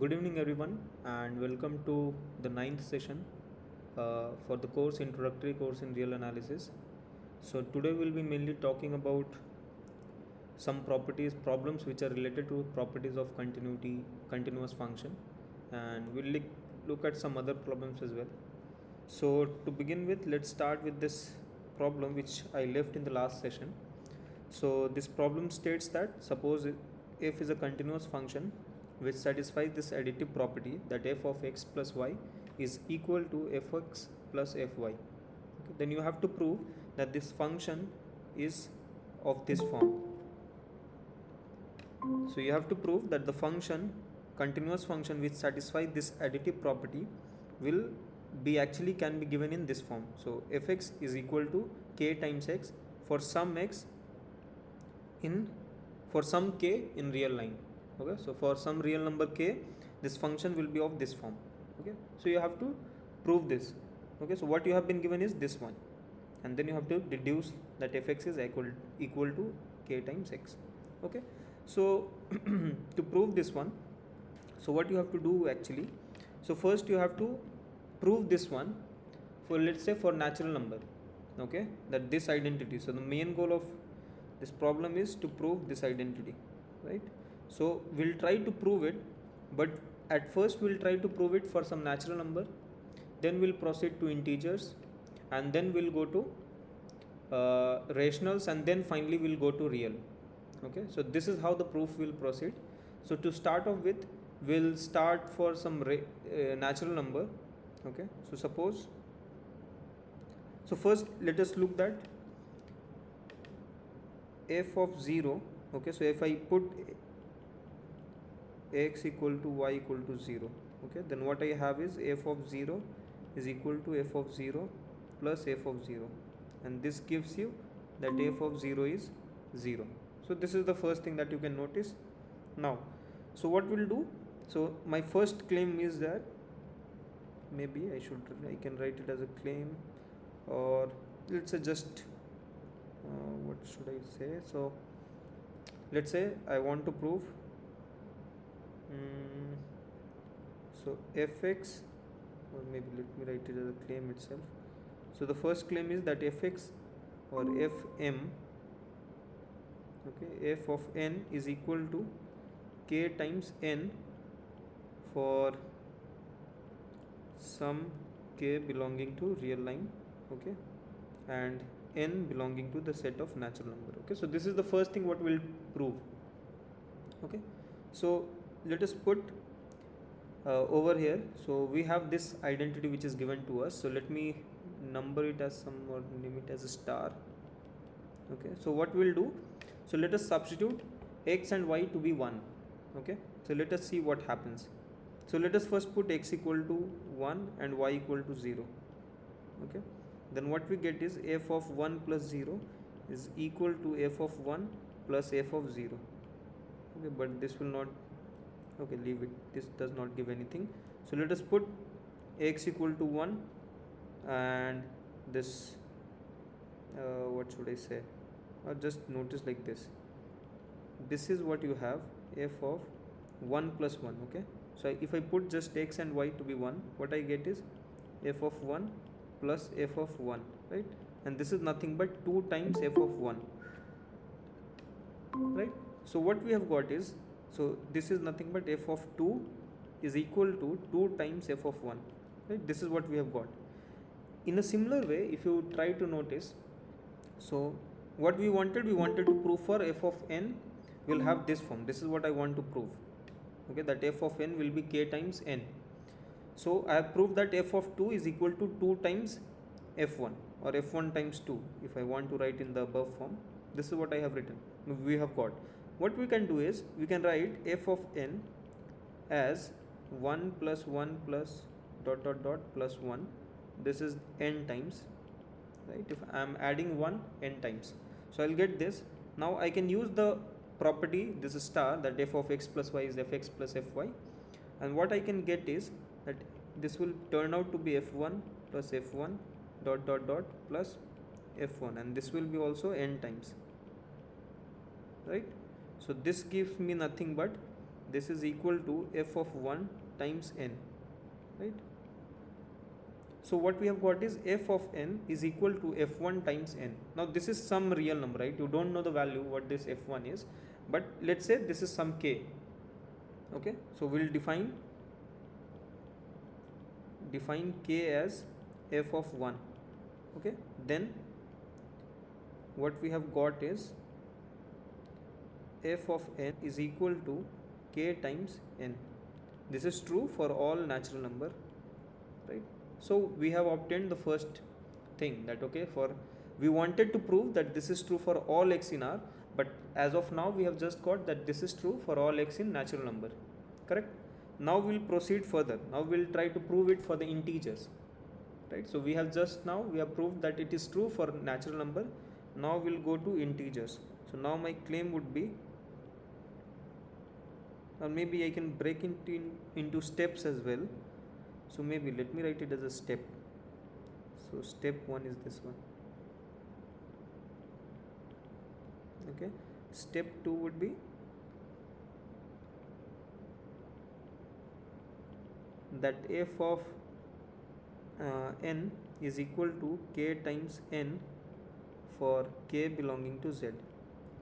Good evening, everyone, and welcome to the ninth session for the course Introductory course in Real Analysis. So today we'll be mainly talking about some problems which are related to properties of continuous function, and we'll look at some other problems as well. So to begin with, let's start with this problem which I left in the last session. So this problem states that suppose f is a continuous function which satisfies this additive property that f of x plus y is equal to fx plus fy. Okay, then you have to prove that this function is of this form. So you have to prove that the continuous function which satisfies this additive property will be actually can be given in this form. So fx is equal to k times x for some x in for some k in real line. Okay, so for some real number k, this function will be of this form. Okay, so you have to prove this. Okay, so what you have been given is this one, and then you have to deduce that fx is equal to k times x. Okay, so to prove this one, so what you have to do actually, so first you have to prove this one for, let's say, for natural number. Okay, that this identity, so the main goal of this problem is to prove this identity, right? So we'll try to prove it, but at first we'll try to prove it for some natural number, then we'll proceed to integers, and then we'll go to rationals, and then finally we'll go to real. Okay, so this is how the proof will proceed. So to start off with, we'll start for some natural number. Okay, so suppose, so first let us look that f of 0. Okay, so if I put x equal to y equal to 0, okay, then what I have is f of 0 is equal to f of 0 plus f of 0, and this gives you that f of 0 is 0. So this is the first thing that you can notice. Now, so what we'll do, so my first claim is that, maybe I can write it as a claim, or let's say just what should I say, so let's say I want to prove so fx, or maybe let me write it as a claim itself. So the first claim is that fx or fm, okay, f of n is equal to k times n for some k belonging to real line, okay, and n belonging to the set of natural number. Okay, so this is the first thing what we'll prove. Okay, so let us put over here, so we have this identity which is given to us. So let me number it as some, or name it as a star. Okay, so what we'll do, so let us substitute x and y to be 1. Okay, so let us see what happens. So let us first put x equal to 1 and y equal to 0. Okay, then what we get is f of 1 plus 0 is equal to f of 1 plus f of 0. Okay, but this will not, okay, leave it, this does not give anything. So let us put x equal to 1, and this what should I say, or just notice like this, this is what you have, f of 1 plus 1. Okay, so if I put just x and y to be 1, what I get is f of 1 plus f of 1, right? And this is nothing but 2 times f of 1, right? So what we have got is, so this is nothing but f of 2 is equal to 2 times f of 1, right? This is what we have got. In a similar way, if you try to notice, so what we wanted to prove for f of n will have this form. This is what I want to prove. Okay, that f of n will be k times n. So I have proved that f of 2 is equal to 2 times f1, or f1 times 2, if I want to write in the above form. This is what I have written. We have got. What we can do is, we can write f of n as 1 plus 1 plus dot dot dot plus 1. This is n times, right? If I am adding 1 n times, so I'll get this. Now I can use the property, this is star, that f of x plus y is fx plus fy, and what I can get is that this will turn out to be f1 plus f1 dot dot dot plus f1, and this will be also n times, right? So this gives me nothing but this is equal to f of 1 times n, right? So what we have got is f of n is equal to f1 times n. Now this is some real number, right? You don't know the value what this f1 is, but let's say this is some k. Okay, so we'll define k as f of 1. Okay, then what we have got is f of n is equal to k times n. This is true for all natural number, right? So we have obtained the first thing, that okay, for we wanted to prove that this is true for all x in R, but as of now we have just got that this is true for all x in natural number, correct? Now we'll proceed further. Now we'll try to prove it for the integers, right? So we have proved that it is true for natural number. Now we'll go to integers. So now my claim would be, or maybe I can break into steps as well. So maybe let me write it as a step. So step 1 is this one. Okay, step 2 would be that f of n is equal to k times n for k belonging to z.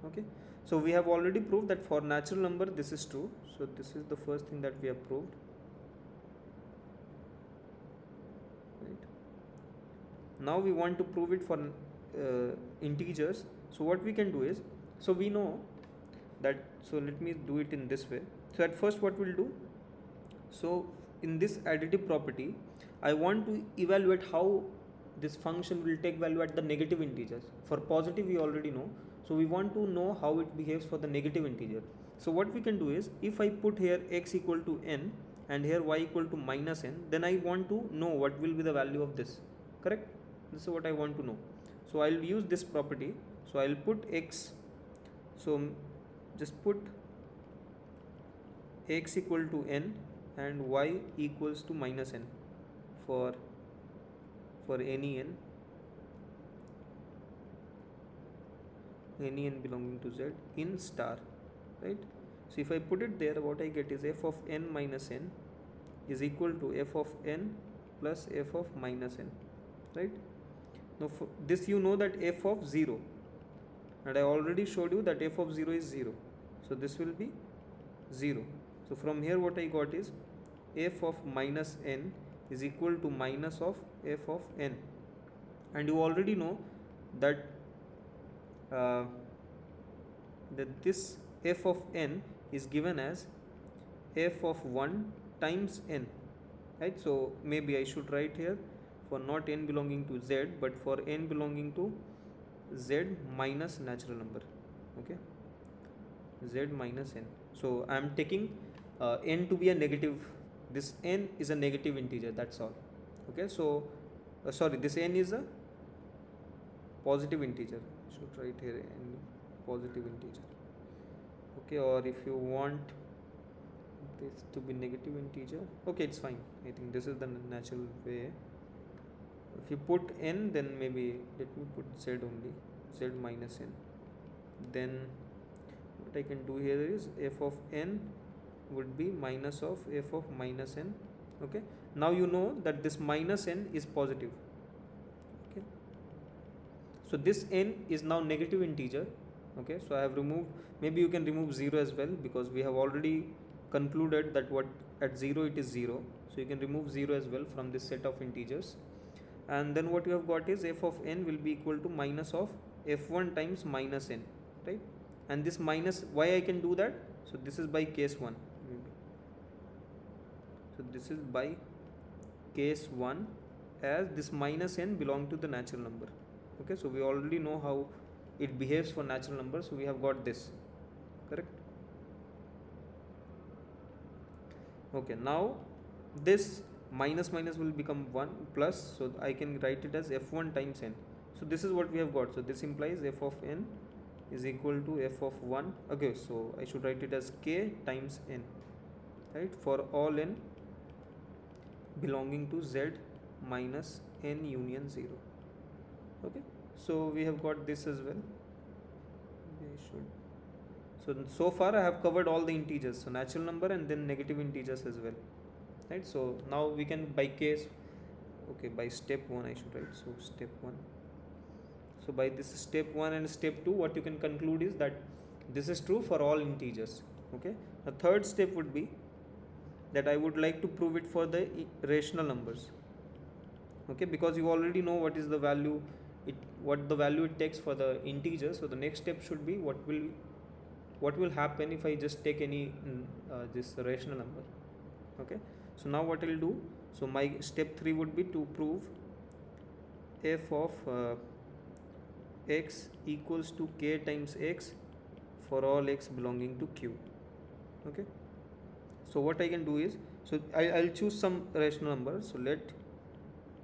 Okay, so we have already proved that for natural number this is true. So this is the first thing that we have proved. Right. Now we want to prove it for integers. So what we can do is, so we know that, so let me do it in this way. So at first what we'll do, so in this additive property I want to evaluate how this function will take value at the negative integers. For positive we already know, so we want to know how it behaves for the negative integer. So what we can do is, if I put here x equal to n and here y equal to minus n, then I want to know what will be the value of this, correct? This is what I want to know. So I'll use this property. So I'll put x, so just put x equal to n and y equals to minus n for any n belonging to z in star, right? So if I put it there, what I get is f of n minus n is equal to f of n plus f of minus n, right? Now for this you know that f of 0, and I already showed you that f of 0 is 0, so this will be 0. So from here what I got is f of minus n is equal to minus of f of n, and you already know that this f of n is given as f of 1 times n, right? So maybe I should write here for not n belonging to z, but for n belonging to z minus natural number. Okay, z minus n. So I am taking n to be a negative. This n is a negative integer, that's all. Okay, so sorry, this n is a positive integer. I should write here n positive integer. Okay, or if you want this to be negative integer, okay, it's fine. I think this is the natural way. If you put n, then maybe let me put z only, z minus n. Then what I can do here is f of n would be minus of f of minus n. Okay, now you know that this minus n is positive. Okay, so this n is now negative integer. Okay, so I have removed, maybe you can remove 0 as well, because we have already concluded that what at 0 it is 0, so you can remove 0 as well from this set of integers. And then what you have got is f of n will be equal to minus of f1 times minus n, right? And this minus, why I can do that? So this is by case 1 maybe. So this is by case 1, as this minus n belong to the natural number. Okay, so we already know how it behaves for natural numbers, so we have got this, correct? Okay, now this minus minus will become 1 plus, so I can write it as f1 times n. So this is what we have got. So this implies f of n is equal to f of 1. Okay, so I should write it as k times n, right, for all n belonging to z minus n union 0. Okay, so we have got this as well. I should, So far I have covered all the integers, so natural number and then negative integers as well, right? So now we can by case, okay, by step 1 I should write. So step 1, so by this step 1 and step 2, what you can conclude is that this is true for all integers. Okay, the third step would be that I would like to prove it for the rational numbers. Okay, because you already know what is the value, what the value it takes for the integer. So the next step should be what will happen if I just take any this rational number. Okay, so now what I'll do, so my step 3 would be to prove f of x equals to k times x for all x belonging to q. Okay, so what I can do is, so I'll choose some rational number. So let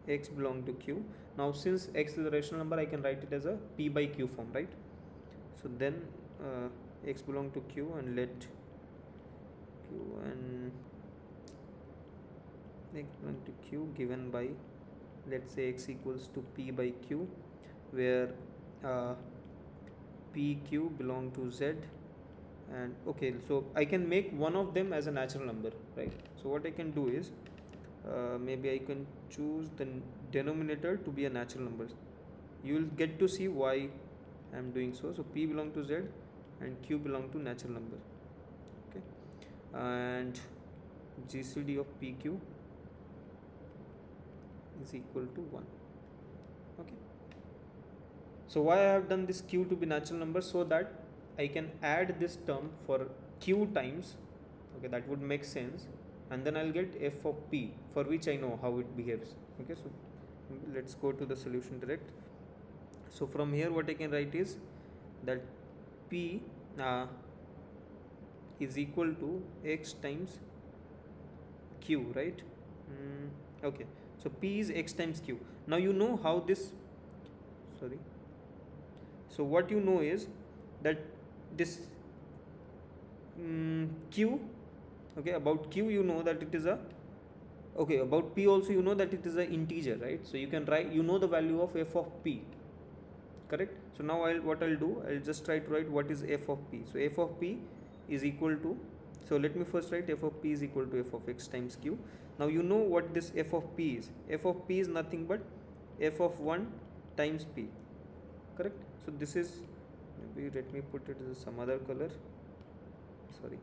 x belong to q. Now since x is a rational number, I can write it as a p by q form, right? So then x belong to q, and let q and x belong to q given by, let's say x equals to p by q, where pq belong to z. And okay, so I can make one of them as a natural number, right? So what I can do is maybe I can choose the denominator to be a natural number. You will get to see why I am doing so. So p belong to z and q belong to natural number. Okay, and GCD of pq is equal to 1. Okay, so why I have done this q to be natural number, so that I can add this term for q times. Okay, that would make sense, and then I'll get f of p, for which I know how it behaves. Okay, so let's go to the solution direct. So from here what I can write is that p is equal to x times q, right? Okay, so p is x times q. Now you know how this, sorry, so what you know is that this q, okay, about q you know that it is a, okay, about p also you know that it is an integer, right? So you can write, you know the value of f of p, correct? So now what I'll do, I'll just try to write what is f of p. So f of p is equal to, so let me first write f of p is equal to f of x times q. Now you know what this f of p is. F of p is nothing but f of 1 times p, correct? So this is, maybe let me put it as some other color, sorry.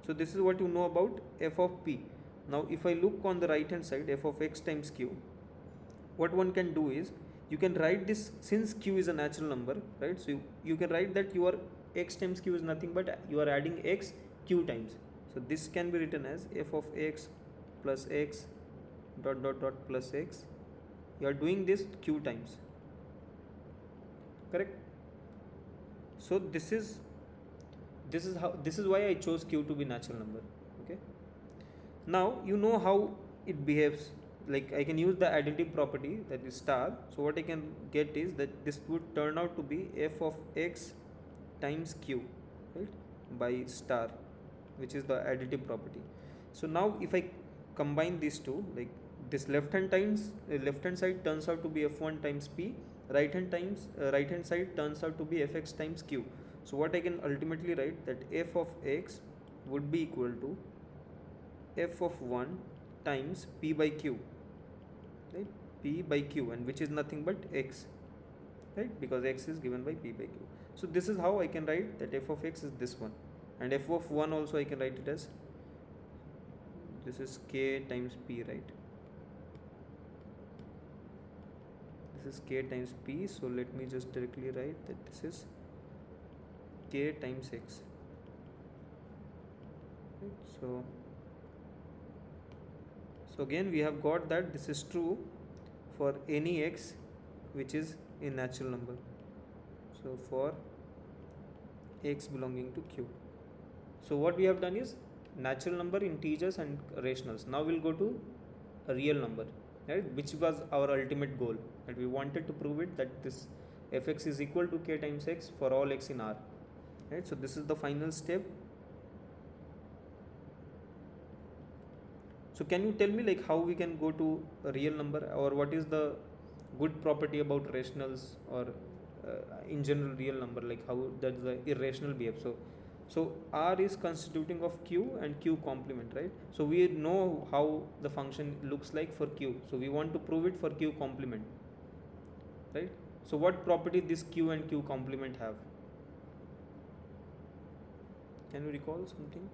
So this is what you know about f of p. Now if I look on the right hand side, f of x times q, what one can do is, you can write this, since q is a natural number, right? So you can write that your x times q is nothing but you are adding x q times. So this can be written as f of x plus x dot dot dot plus x. You are doing this q times, correct? So this is how, this is why I chose q to be natural number. Okay, now you know how it behaves. Like I can use the additive property, that is star. So what I can get is that this would turn out to be f of x times q, right, by star, which is the additive property. So now if I combine these two, like this left hand side turns out to be f1 times p, right hand side turns out to be fx times q. So what I can ultimately write, that f of x would be equal to f of 1 times p by q, right? P by q, and which is nothing but x, right? Because x is given by p by q. So this is how I can write that f of x is this one, and f of 1 also I can write it as, this is k times p, right? This is k times p. So let me just directly write that this is k times x, right? So again we have got that this is true for any x which is a natural number. So for x belonging to q. So what we have done is natural number, integers and rationals. Now we'll go to a real number, right, which was our ultimate goal, that we wanted to prove it, that this fx is equal to k times x for all x in R, right? So this is the final step. So can you tell me like how we can go to a real number, or what is the good property about rationals or in general real number, like how does the irrational behave. So R is constituting of Q and Q complement, right? So we know how the function looks like for Q, so we want to prove it for Q complement, right? So what property this Q and Q complement have? Can you recall something?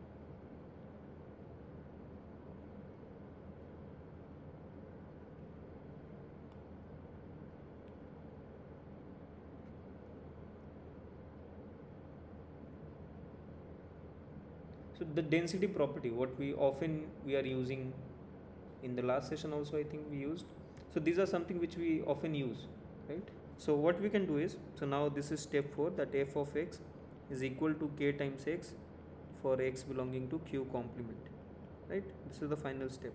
So the density property, what we are using in the last session also, I think we used. So these are something which we often use, right? So what we can do is, so now this is step 4, that f of x is equal to k times x for x belonging to Q complement, right? This is the final step.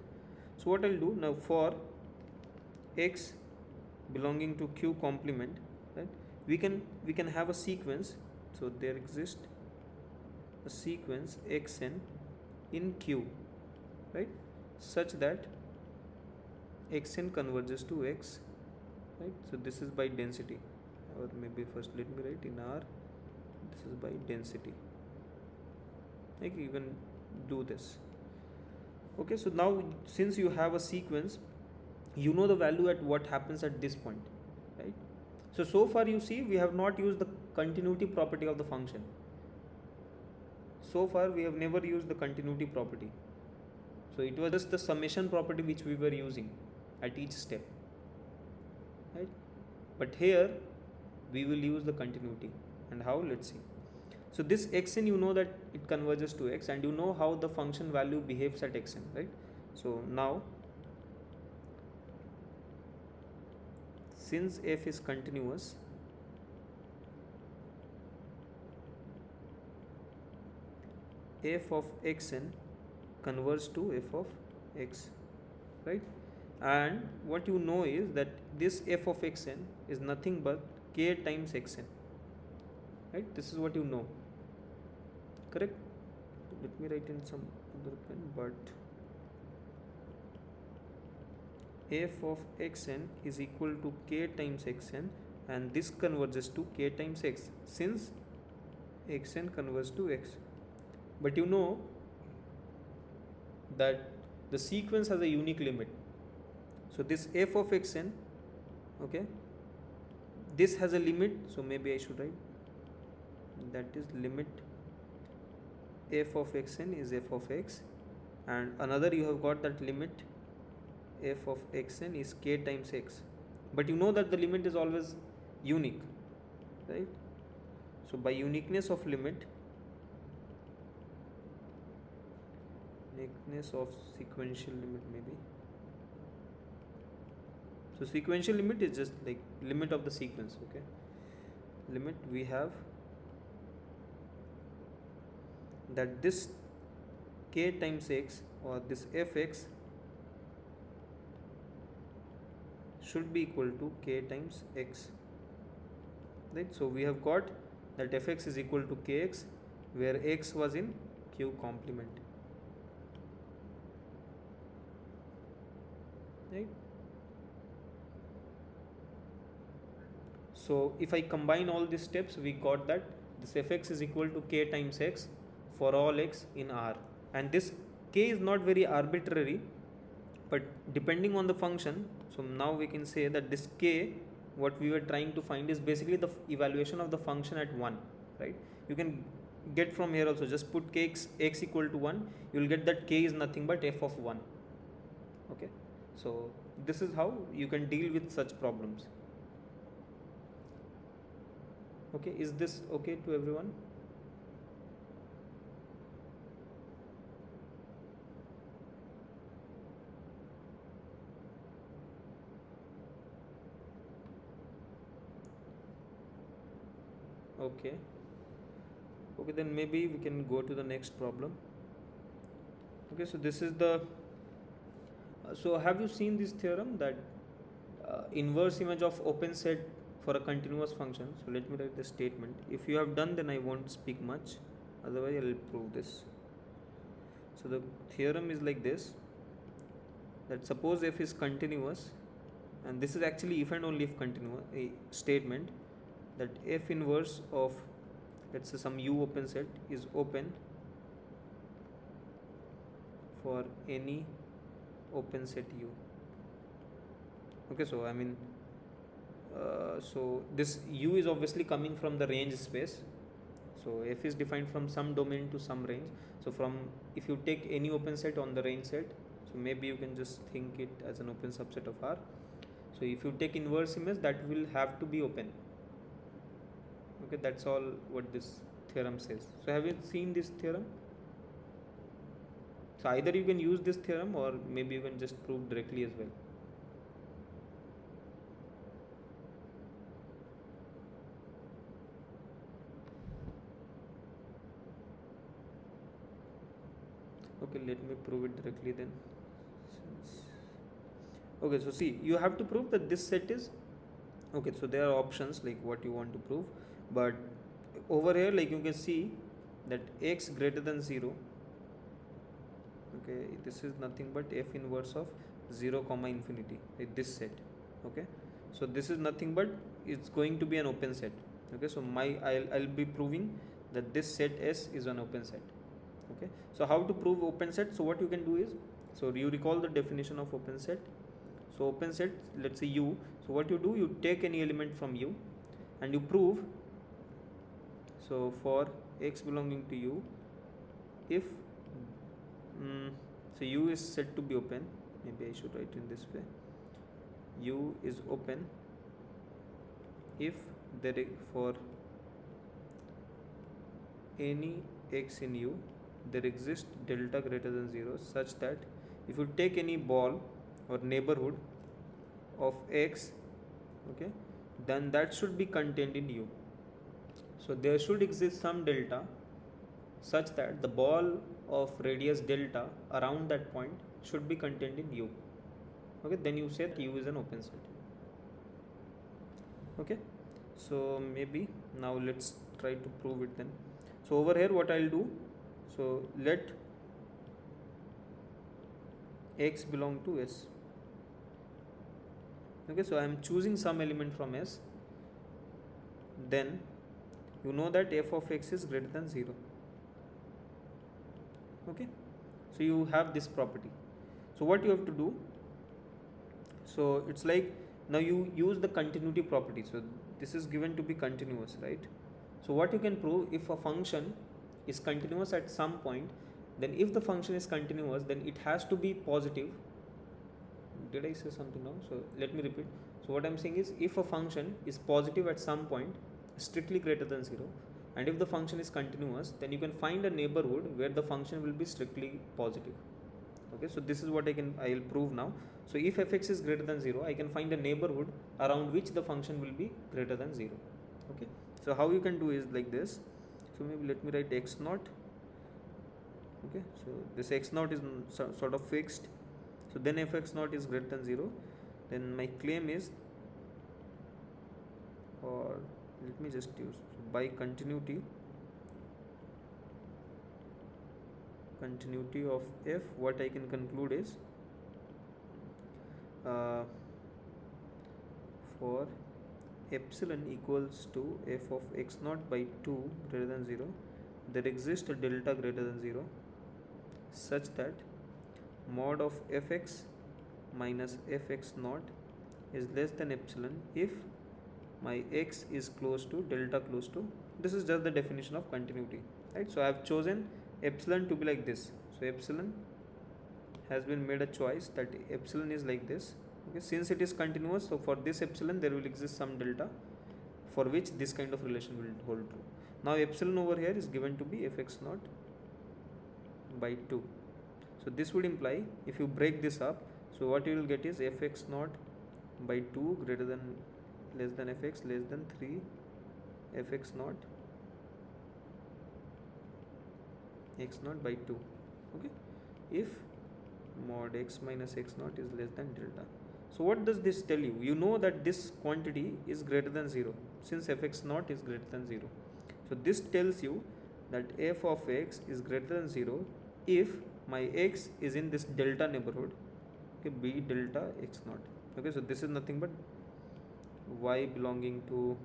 So what I'll do now, for x belonging to Q complement, right, we can have a sequence. So there exists a sequence xn in Q, right, such that xn converges to x, right? So this is by density, or maybe first let me write in R, this is by density, like you can do this. Okay, so now since you have a sequence, you know the value at what happens at this point, right? So far you see we have not used the continuity property of the function. So far we have never used the continuity property. So it was just the summation property which we were using at each step, right? But here we will use the continuity. And how? Let's see. So this xn, you know that it converges to x, and you know how the function value behaves at xn, right? So now, since f is continuous, f of xn converges to f of x, right? And what you know is that this f of xn is nothing but k times xn, right? This is what you know, correct? Let me write in some other pen, but f of xn is equal to k times xn, and this converges to k times x, since xn converges to x. But you know that the sequence has a unique limit. So this f of xn, okay, this has a limit, so maybe I should write that is limit f of xn is f of x, and another you have got that limit f of xn is k times x. But you know that the limit is always unique, right? So by uniqueness of sequential limit maybe. So sequential limit is just like limit of the sequence, okay? Limit, we have that this k times x, or this fx, should be equal to k times x, right? So we have got that fx is equal to kx, where x was in Q complement, right? So if I combine all these steps, we got that this fx is equal to k times x for all x in R, and this k is not very arbitrary, but depending on the function. So now we can say that this k, what we were trying to find, is basically the evaluation of the function at 1, right? You can get from here also, just put x equal to 1, you will get that k is nothing but f of 1, okay? So this is how you can deal with such problems. Okay, is this okay to everyone? Okay, then maybe we can go to the next problem. Okay, so this is the so have you seen this theorem, that inverse image of open set for a continuous function? So let me write the statement. If you have done, then I won't speak much, otherwise I will prove this. So the theorem is like this, that suppose f is continuous, and this is actually if and only if continuous a statement, that f inverse of, let's say, some u open set is open for any open set u. Okay, so I mean, so this u is obviously coming from the range space. So f is defined from some domain to some range. So from, if you take any open set on the range set, so maybe you can just think it as an open subset of R. So if you take inverse image, that will have to be open. Okay, that's all what this theorem says. So have you seen this theorem? So either you can use this theorem or maybe you can just prove directly as well. Okay, let me prove it directly then. Okay, so see, you have to prove that this set is, okay, so there are options like what you want to prove, but over here, like you can see that x greater than 0, okay, this is nothing but f inverse of 0 comma infinity, like this set. Okay, so this is nothing but it's going to be an open set. Okay, so I'll be proving that this set S is an open set. Okay, so how to prove open set? So what you can do is, so you recall the definition of open set. So open set, let's say u. So what you do, you take any element from u and you prove, so for x belonging to u, if so u is said to be open, maybe I should write in this way, u is open if there for any x in u there exists delta greater than 0 such that if you take any ball or neighborhood of x, okay, then that should be contained in u. So there should exist some delta such that the ball of radius delta around that point should be contained in u. Okay, then you say that u is an open set. Okay, so maybe now let's try to prove it then. So over here what I'll do, so let x belong to S. Okay, so I am choosing some element from S, then you know that f of x is greater than 0. Okay, so you have this property. So what you have to do, so it's like now you use the continuity property. So this is given to be continuous, right? So what you can prove, if a function is continuous at some point, then if the function is continuous, then it has to be positive. Did I say something wrong? So let me repeat. So what I'm saying is, if a function is positive at some point, strictly greater than 0, and if the function is continuous, then you can find a neighborhood where the function will be strictly positive. Okay, so this is what I'll prove now. So if fx is greater than 0, I can find a neighborhood around which the function will be greater than 0. Okay, so how you can do is like this. So maybe let me write x naught. Okay, so this x naught is sort of fixed. So then if x naught is greater than 0, then my claim is, or let me just use, by continuity of f, what I can conclude is, for epsilon equals to f of x naught by 2 greater than 0, there exists a delta greater than 0 such that mod of fx minus fx naught is less than epsilon if my x is close to delta close to, this is just the definition of continuity, right? So I have chosen epsilon to be like this. So epsilon has been made a choice that epsilon is like this. Okay, since it is continuous, so for this epsilon there will exist some delta for which this kind of relation will hold true. Now epsilon over here is given to be fx naught by 2. So this would imply, if you break this up, so what you will get is fx naught by 2 greater than less than fx less than 3 fx naught x naught by 2. Okay, if mod x minus x naught is less than delta. So what does this tell you? You know that this quantity is greater than 0 since fx naught is greater than 0. So this tells you that f of x is greater than 0 if my x is in this delta neighborhood, okay, be delta x naught. Okay, so this is nothing but y belonging to,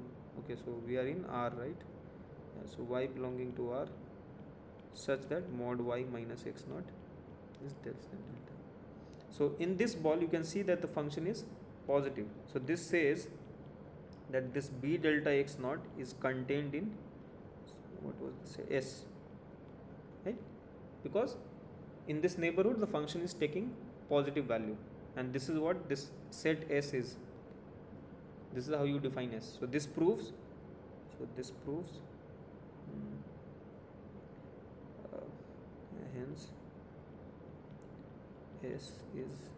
Okay, so we are in R, right? Yeah, so y belonging to R such that mod y minus x naught is delta delta. So in this ball you can see that the function is positive. So this says that this b delta x naught is contained in, what was this, S, right? Because in this neighborhood the function is taking positive value, and this is what this set S is. This is how you define S. So this proves, uh, hence S is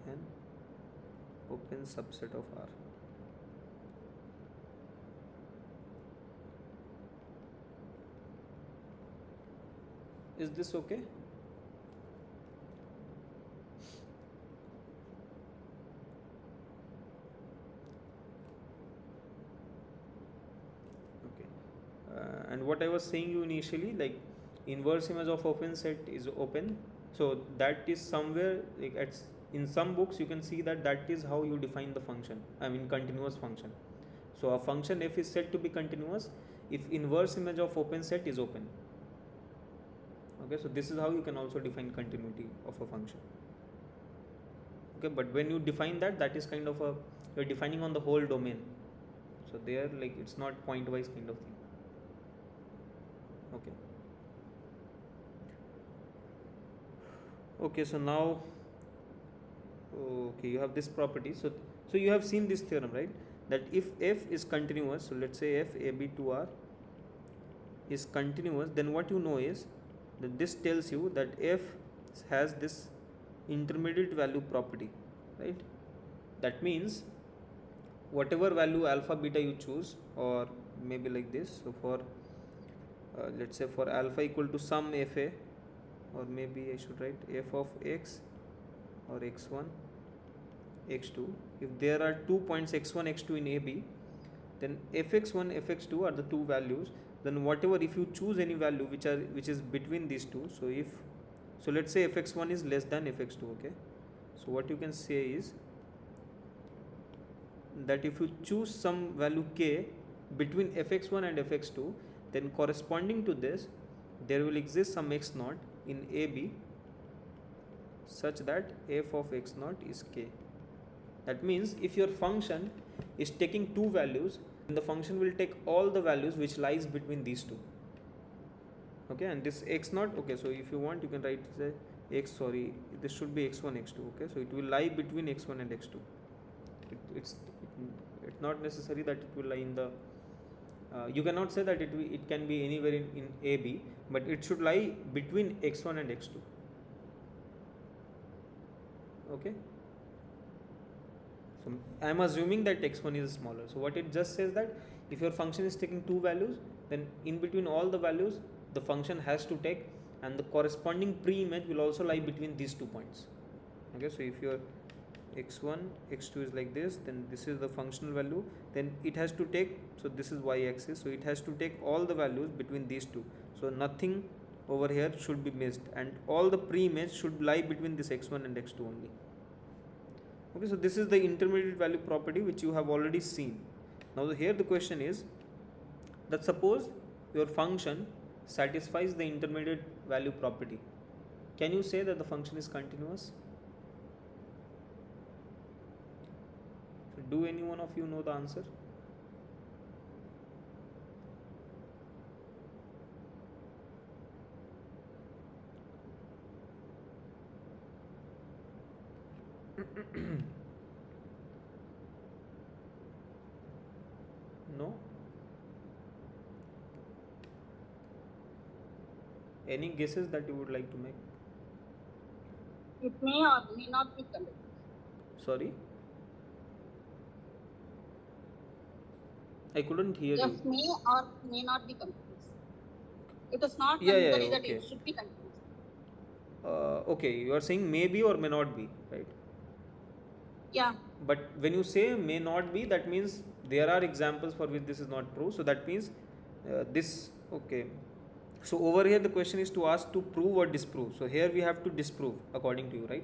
an open subset of R. Is this okay? Okay. And what I was saying you initially, like inverse image of open set is open. So that is somewhere, like in some books you can see that that is how you define the function. I mean continuous function. So a function f is said to be continuous if inverse image of open set is open. Okay, so this is how you can also define continuity of a function. Okay, but when you define that, that is kind of a, you're defining on the whole domain. So there, like it's not point-wise kind of thing. Okay. Okay, so now, okay, you have this property. So you have seen this theorem, right? That if f is continuous, so let's say f ab to r is continuous, then what you know is that this tells you that f has this intermediate value property, right? That means whatever value alpha beta you choose, or maybe like this, so for let's say for alpha equal to some fa, or maybe I should write f of x or x1 x2, if there are 2 points x1 x2 in AB, then fx1 fx2 are the two values. Then whatever, if you choose any value which is between these two, so if, so let's say fx1 is less than fx2, okay, so what you can say is that if you choose some value k between fx1 and fx2, then corresponding to this there will exist some x naught in AB such that f of x naught is k. That means if your function is taking two values, then the function will take all the values which lies between these two. Okay, and this x naught, okay, so if you want you can write the x, sorry, this should be x1 x2, okay, so it will lie between x1 and x2. It's not necessary that it will lie in the you cannot say that it can be anywhere in AB, but it should lie between x1 and x2. Okay, so I am assuming that x1 is smaller. So what it just says that if your function is taking two values, then in between all the values the function has to take, and the corresponding pre-image will also lie between these 2 points. Okay, so if your x1 x2 is like this, then this is the functional value, then it has to take, so this is y-axis, so it has to take all the values between these two, so nothing over here should be missed, and all the pre-image should lie between this x1 and x2 only. Okay, so this is the intermediate value property which you have already seen. Now here the question is that suppose your function satisfies the intermediate value property, can you say that the function is continuous? So do any one of you know the answer? No? Any guesses that you would like to make? It may or may not be continuous. Sorry? I couldn't hear you. F may or may not be continuous. It is not Yeah, necessary that okay. it should be continuous. Okay, you are saying maybe or may not be, right? Yeah. But when you say may not be, that means there are examples for which this is not true. So that means this, okay. So over here the question is to ask to prove or disprove. So here we have to disprove according to you, right?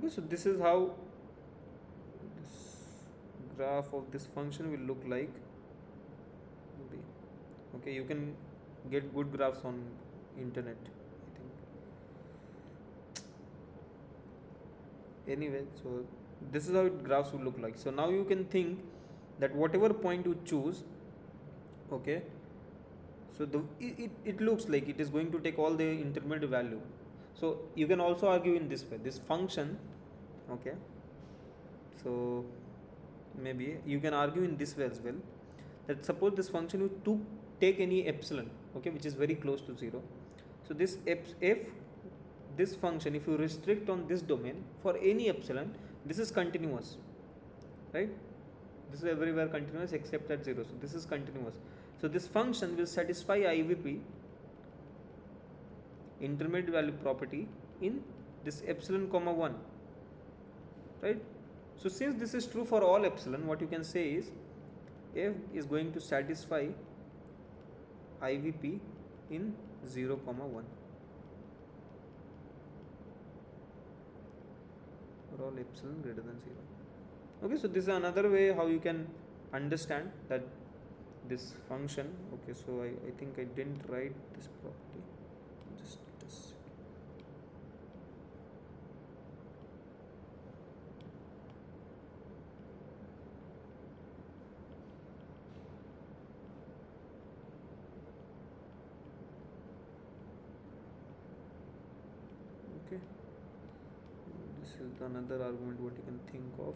Okay, so this is how this graph of this function will look like. Okay, you can get good graphs on internet, I think. Anyway, so this is how graphs will look like. So now you can think that whatever point you choose, okay, so it looks like it is going to take all the intermediate value. So you can also argue in this way, this function, okay, so maybe you can argue in this way as well, that suppose this function you to take any epsilon, okay, which is very close to 0. So this if this function, if you restrict on this domain for any epsilon, this is continuous, right? This is everywhere continuous except at 0. So this is continuous. So this function will satisfy IVP, intermediate value property, in this epsilon comma 1, right? So since this is true for all epsilon, what you can say is f is going to satisfy IVP in 0 comma 1 for all epsilon greater than 0. Okay, so this is another way how you can understand that this function. Okay, so I think I didn't write this property, just a second. Okay, this is another argument what you can think of.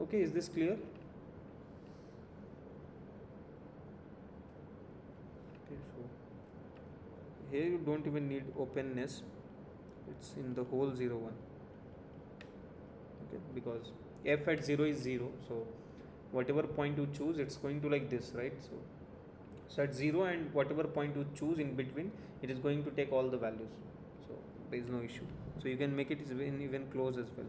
Okay, is this clear? Okay, so here you don't even need openness, it's in the whole 0 1. Okay, because f at 0 is 0, so whatever point you choose, it's going to like this, right? So at 0 and whatever point you choose in between, it is going to take all the values, so there is no issue. So you can make it even close as well.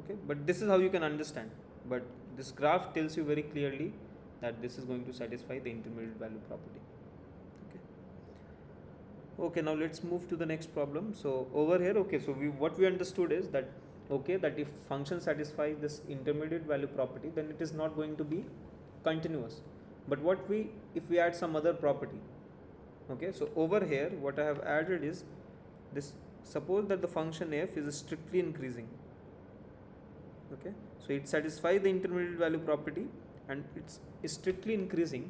Okay, but this is how you can understand, but this graph tells you very clearly that this is going to satisfy the intermediate value property. Okay, now let's move to the next problem. So over here, okay, so what we understood is that, okay, that if function satisfies this intermediate value property, then it is not going to be continuous. But if we add some other property, okay, so over here what I have added is this, suppose that the function f is strictly increasing, okay, so it satisfies the intermediate value property and it's strictly increasing,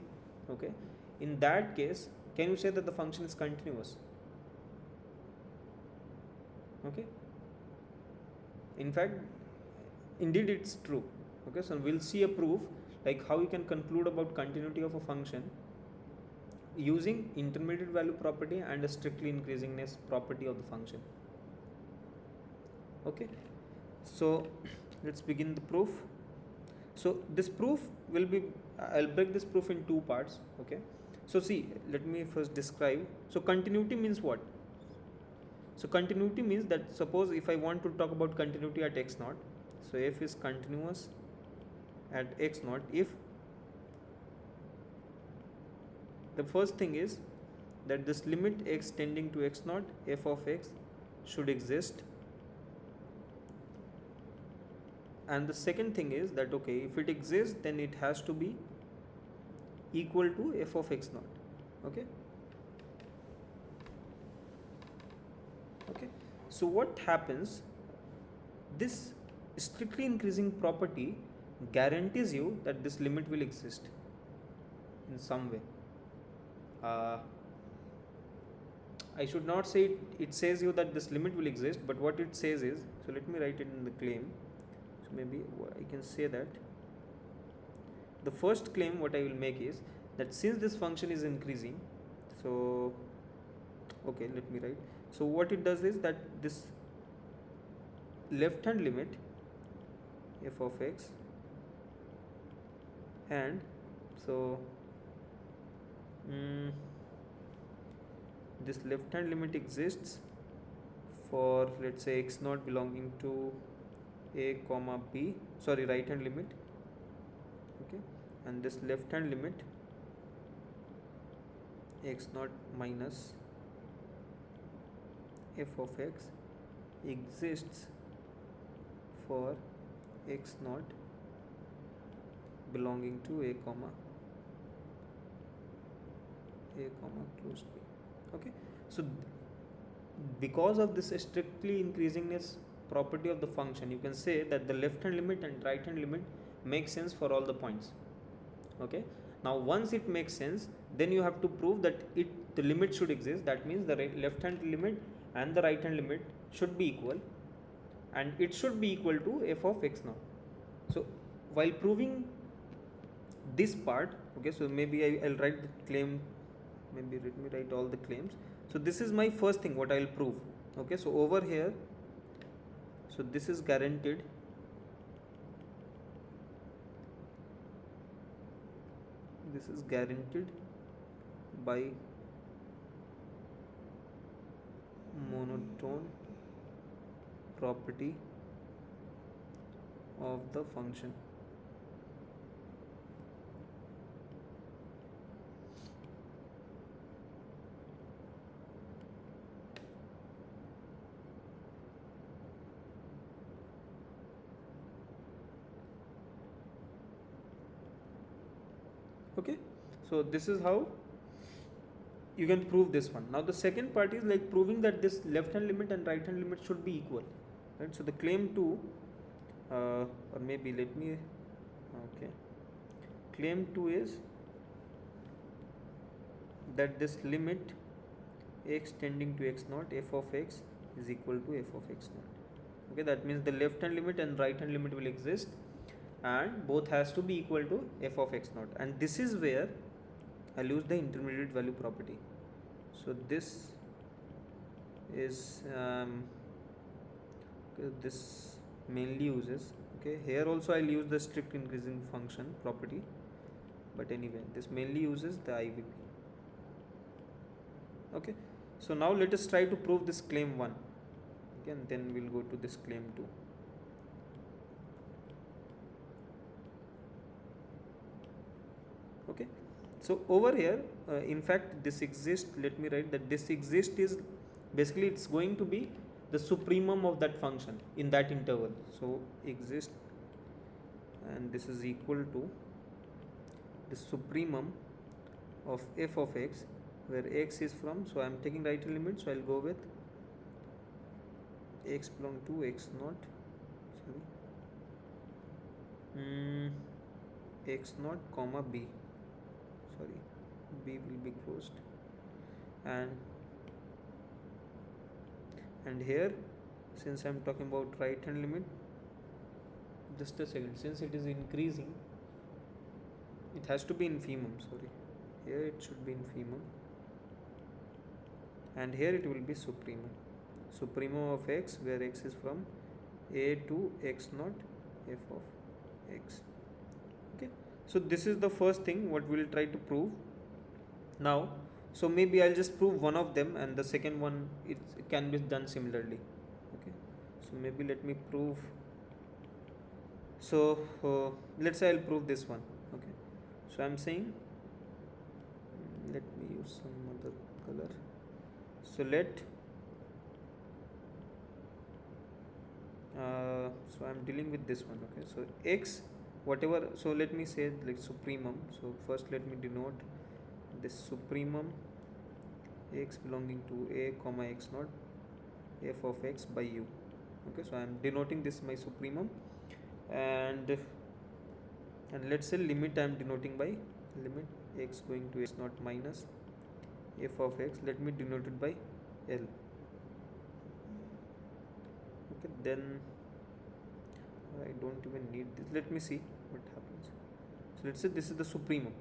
okay. In that case, can you say that the function is continuous? Okay, in fact, indeed it's true. Okay, so we'll see a proof like how you can conclude about continuity of a function using intermediate value property and a strictly increasingness property of the function. Okay, so let's begin the proof. So this proof will be, I'll break this proof in two parts. Okay, so see, let me first describe. So continuity means what? So continuity means that suppose if I want to talk about continuity at x naught, so f is continuous at x naught if the first thing is that this limit x tending to x naught f of x should exist, and the second thing is that, okay, if it exists then it has to be equal to f of x naught. Okay, so what happens, this strictly increasing property guarantees you that this limit will exist in some way. I should not say it says you that this limit will exist, but what it says is, so let me write it in the claim. So maybe I can say that the first claim what I will make is that since this function is increasing, so okay, let me write. So what it does is that this left hand limit f of x, and so this left hand limit exists for, let's say, x naught belonging to a comma b, sorry, right hand limit, okay, and this left hand limit x naught minus f of x exists for x naught belonging to a comma close b. Okay, so because of this strictly increasingness property of the function, you can say that the left hand limit and right hand limit make sense for all the points. Okay, now once it makes sense, then you have to prove that the limit should exist. That means the left hand limit and the right hand limit should be equal, and it should be equal to f of x naught. So while proving this part, okay, so maybe I'll write the claim, maybe let me write all the claims. So this is my first thing what I'll prove. Okay, so over here, so this is guaranteed, by monotone property of the function. Okay, so this is how you can prove this one. Now the second part is like proving that this left hand limit and right hand limit should be equal, right? So the claim 2, or maybe let me, okay, claim 2 is that this limit x tending to x naught f of x is equal to f of x naught. Okay, that means the left hand limit and right hand limit will exist, and both has to be equal to f of x naught, and this is where I'll use the intermediate value property. So this is this mainly uses, okay, here also I'll use the strict increasing function property, but anyway this mainly uses the IVP. Okay, so now let us try to prove this claim 1, okay, and then we'll go to this claim 2. Okay, so over here, in fact this exists, let me write that this exist is basically it's going to be the supremum of that function in that interval. So exist, and this is equal to the supremum of f of x, where x is from, so I am taking right hand limit, so I'll go with x belong to x naught, sorry, x naught comma b, sorry, b will be closed, and here, since I am talking about right hand limit, just a second, since it is increasing, it has to be infimum, sorry, here it should be infimum, and here it will be supremum of x, where x is from a to x naught f of x. Okay, so this is the first thing what we will try to prove now. So maybe I'll just prove one of them, and the second one it can be done similarly. Okay, so maybe let me prove, so let's say I'll prove this one. Okay, so I'm saying, let me use some other color, so so I'm dealing with this one. Okay, so x whatever, so let me say like supremum, so first let me denote this supremum x belonging to a comma x naught f of x by u. Okay, so I am denoting this my supremum, and let's say limit I am denoting by limit x going to x naught minus f of x, let me denote it by L. Okay, then I don't even need this, let me see what happens. So let's say this is the supremum,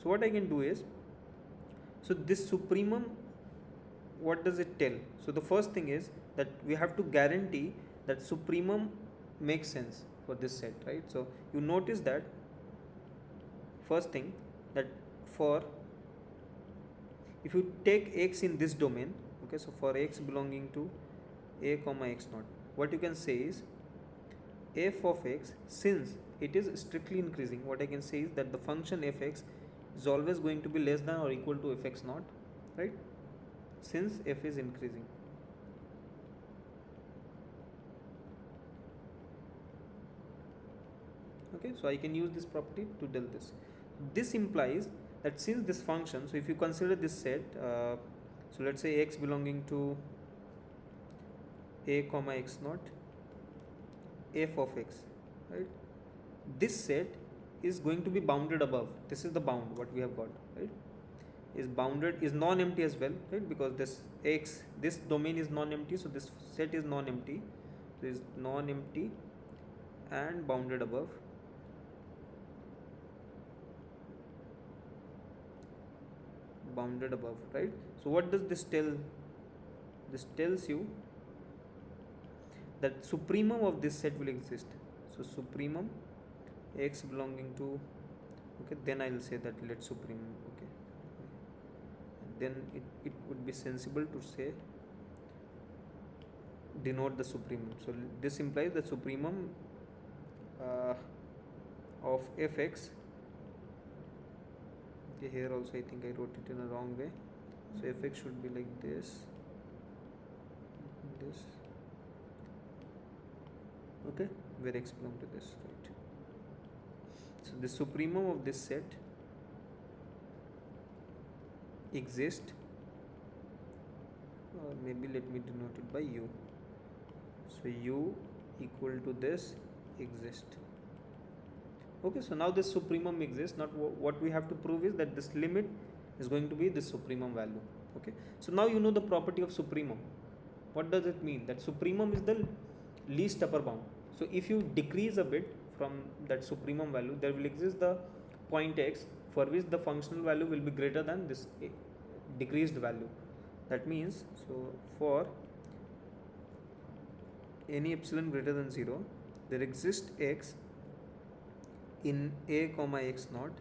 so what I can do is, so this supremum, what does it tell? So the first thing is that we have to guarantee that supremum makes sense for this set, right? So you notice that first thing, that for if you take x in this domain, okay, so for x belonging to a comma x naught, what you can say is f of x, since it is strictly increasing, what I can say is that the function fx is always going to be less than or equal to fx naught, right? Since f is increasing. Okay, so I can use this property to tell this. This implies that since this function, so if you consider this set, so let's say x belonging to a comma x naught, f of x, right? This set is going to be bounded above. This is the bound what we have got, right? Is bounded, is non-empty as well, right? Because this x, this domain is non-empty, so this set is non-empty. So is non-empty and bounded above. Bounded above, right? So what does this tell? This tells you that supremum of this set will exist. So supremum x belonging to, okay, then I will say that let supremum, okay, then it would be sensible to say denote the supremum. So this implies the supremum of fx. Okay, here also I think I wrote it in a wrong way. So fx should be like this, okay, where x belong to this, right? So the supremum of this set exists, or maybe let me denote it by u. So u equal to this exist. Okay, so now this supremum exists. Not what we have to prove is that this limit is going to be this supremum value. Okay, so now you know the property of supremum. What does it mean? That supremum is the least upper bound. So if you decrease a bit from that supremum value, there will exist the point x for which the functional value will be greater than this decreased value. That means, so for any epsilon greater than 0, there exists x in a comma x naught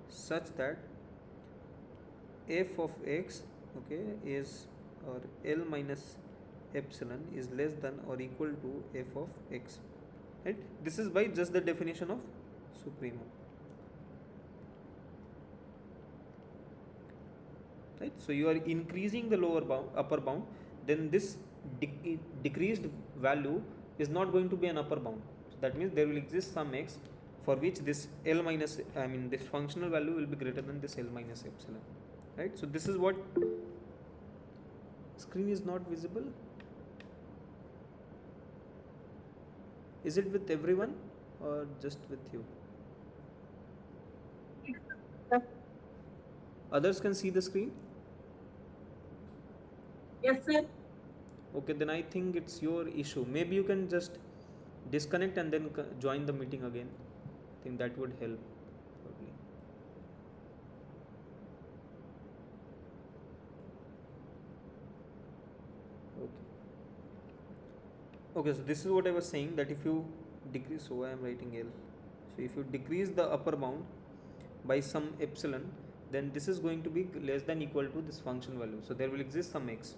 such that f of x, okay, is, or L minus epsilon is less than or equal to f of x, right? This is by just the definition of supremum, right? So you are increasing the lower bound, upper bound, then this decreased value is not going to be an upper bound. So that means there will exist some x for which this L minus, I mean this functional value will be greater than this L minus epsilon, right? So this is what, screen is not visible. Is it with everyone or just with you? Others can see the screen? Yes, sir. Okay, then I think it's your issue. Maybe you can just disconnect and then join the meeting again. I think that would help probably. Okay. Okay, so this is what I was saying, that if you decrease, so I am writing L. So if you decrease the upper bound by some epsilon, then this is going to be less than equal to this function value. So there will exist some x.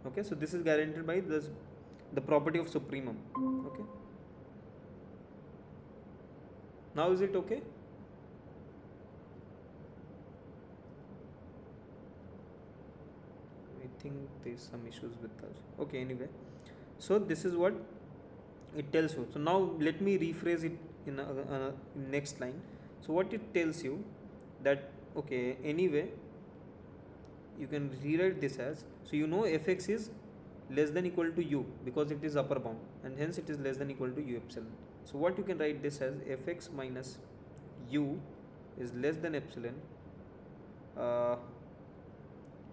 Okay, so this is guaranteed by this, the property of supremum. Okay. Now is it okay? I think there's some issues with us. Okay, anyway. So this is what it tells you. So now let me rephrase it in next line. So what it tells you, that okay, anyway you can rewrite this as, so you know fx is less than equal to u because it is upper bound, and hence it is less than equal to u epsilon. So what you can write this as, fx minus u is less than epsilon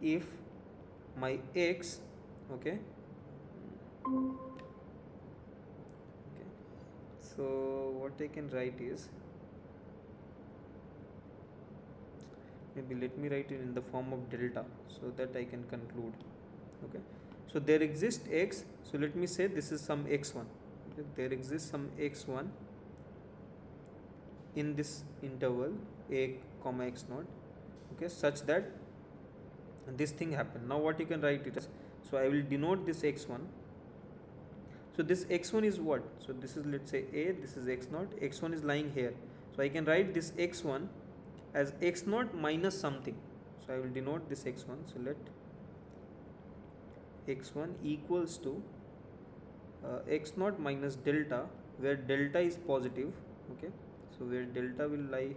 if my x, okay, so what I can write is, maybe let me write it in the form of delta so that I can conclude. Okay, so there exists x, so let me say this is some x1. Okay, there exists some x1 in this interval a comma x naught, okay, such that this thing happened. Now what you can write it as, so I will denote this x1 So this x1 is what? So this is, let's say, a, this is x0, x1 is lying here. So I can write this x1 as x0 minus something. So I will denote this x1. So let x1 equals to x0 minus delta, where delta is positive. Okay, so where delta will lie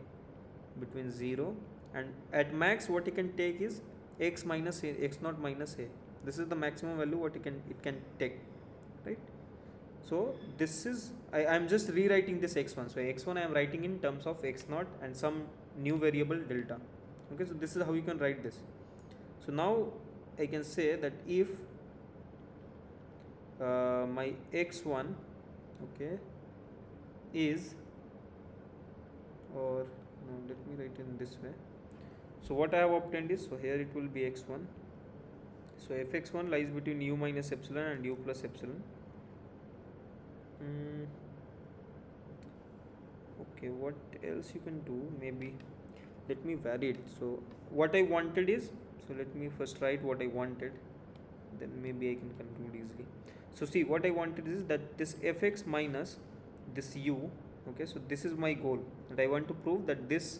between 0 and at max what you can take is x minus a, x0 minus a. This is the maximum value what it can take, right? So this is, I am just rewriting this x1. So x1 I am writing in terms of x0 and some new variable delta. Okay, so this is how you can write this. So now I can say that if my x1, okay, is, or no, let me write in this way. So what I have obtained is, so here it will be x1. So fx1 lies between u minus epsilon and u plus epsilon. Okay, what else you can do? Maybe let me vary it. So what I wanted is, so let me first write what I wanted, then maybe I can conclude easily. So see, what I wanted is that this fx minus this u, okay, so this is my goal, and I want to prove that this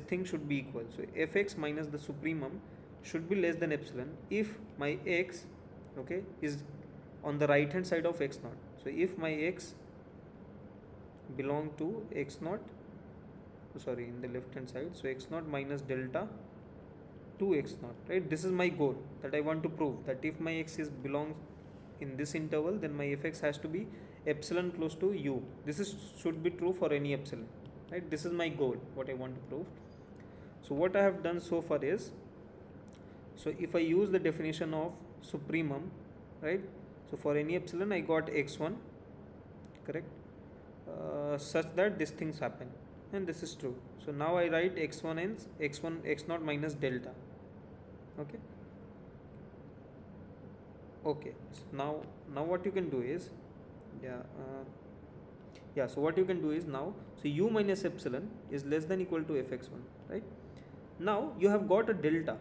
thing should be equal. So fx minus the supremum should be less than epsilon if my x, okay, is on the right hand side of x0. So if my x belong to x0, sorry, in the left hand side, so x0 minus delta to x0, right? This is my goal, that I want to prove that if my x is belongs in this interval, then my fx has to be epsilon close to u. This is should be true for any epsilon, right? This is my goal, what I want to prove. So what I have done so far is, so if I use the definition of supremum, right, so for any epsilon I got x1, correct, such that these things happen, and this is true. So now I write x1 ends x1 x0 minus delta. Okay, okay, so now what you can do is, so what you can do is, now, so u minus epsilon is less than equal to fx1, right? Now you have got a delta,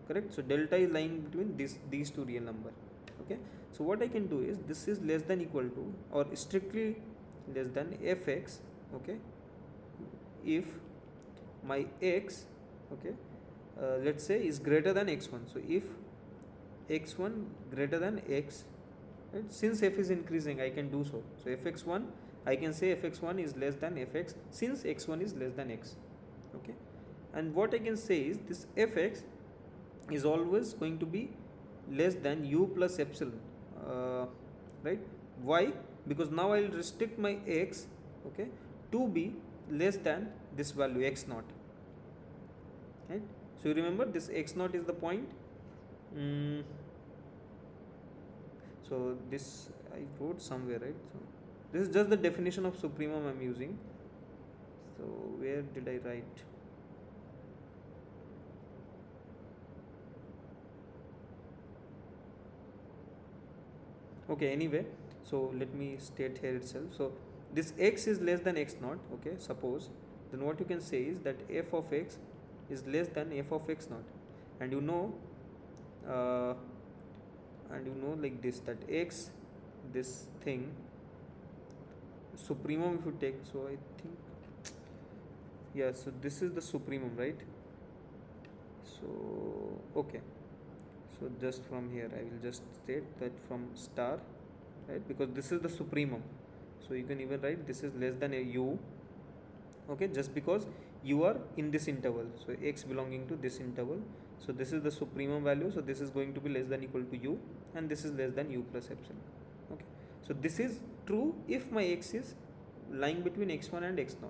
correct? So delta is lying between these two real number. Okay, so what I can do is, this is less than equal to, or strictly less than fx, okay, if my x, okay, let's say is greater than x1. So if x1 greater than x, right, since f is increasing I can do so. So fx1, I can say fx1 is less than fx since x1 is less than x. Okay, and what I can say is, this fx is always going to be less than u plus epsilon, right? Why? Because now I will restrict my x, okay, to be less than this value x0, right? So you remember this x0 is the point. So this I wrote somewhere, right? So this is just the definition of supremum I'm using. So where did I write? Okay, anyway, so let me state here itself. So this x is less than x0, okay, suppose, then what you can say is that f of x is less than f of x0, and you know like this, that x, this thing supremum if you take, so I think, yeah, so this is the supremum, right? So okay, so just from here I will just state that from star, right, because this is the supremum. So you can even write this is less than a u, okay, just because you are in this interval, so x belonging to this interval. So this is the supremum value, so this is going to be less than equal to u, and this is less than u plus epsilon. Okay, so this is true if my x is lying between x1 and x0.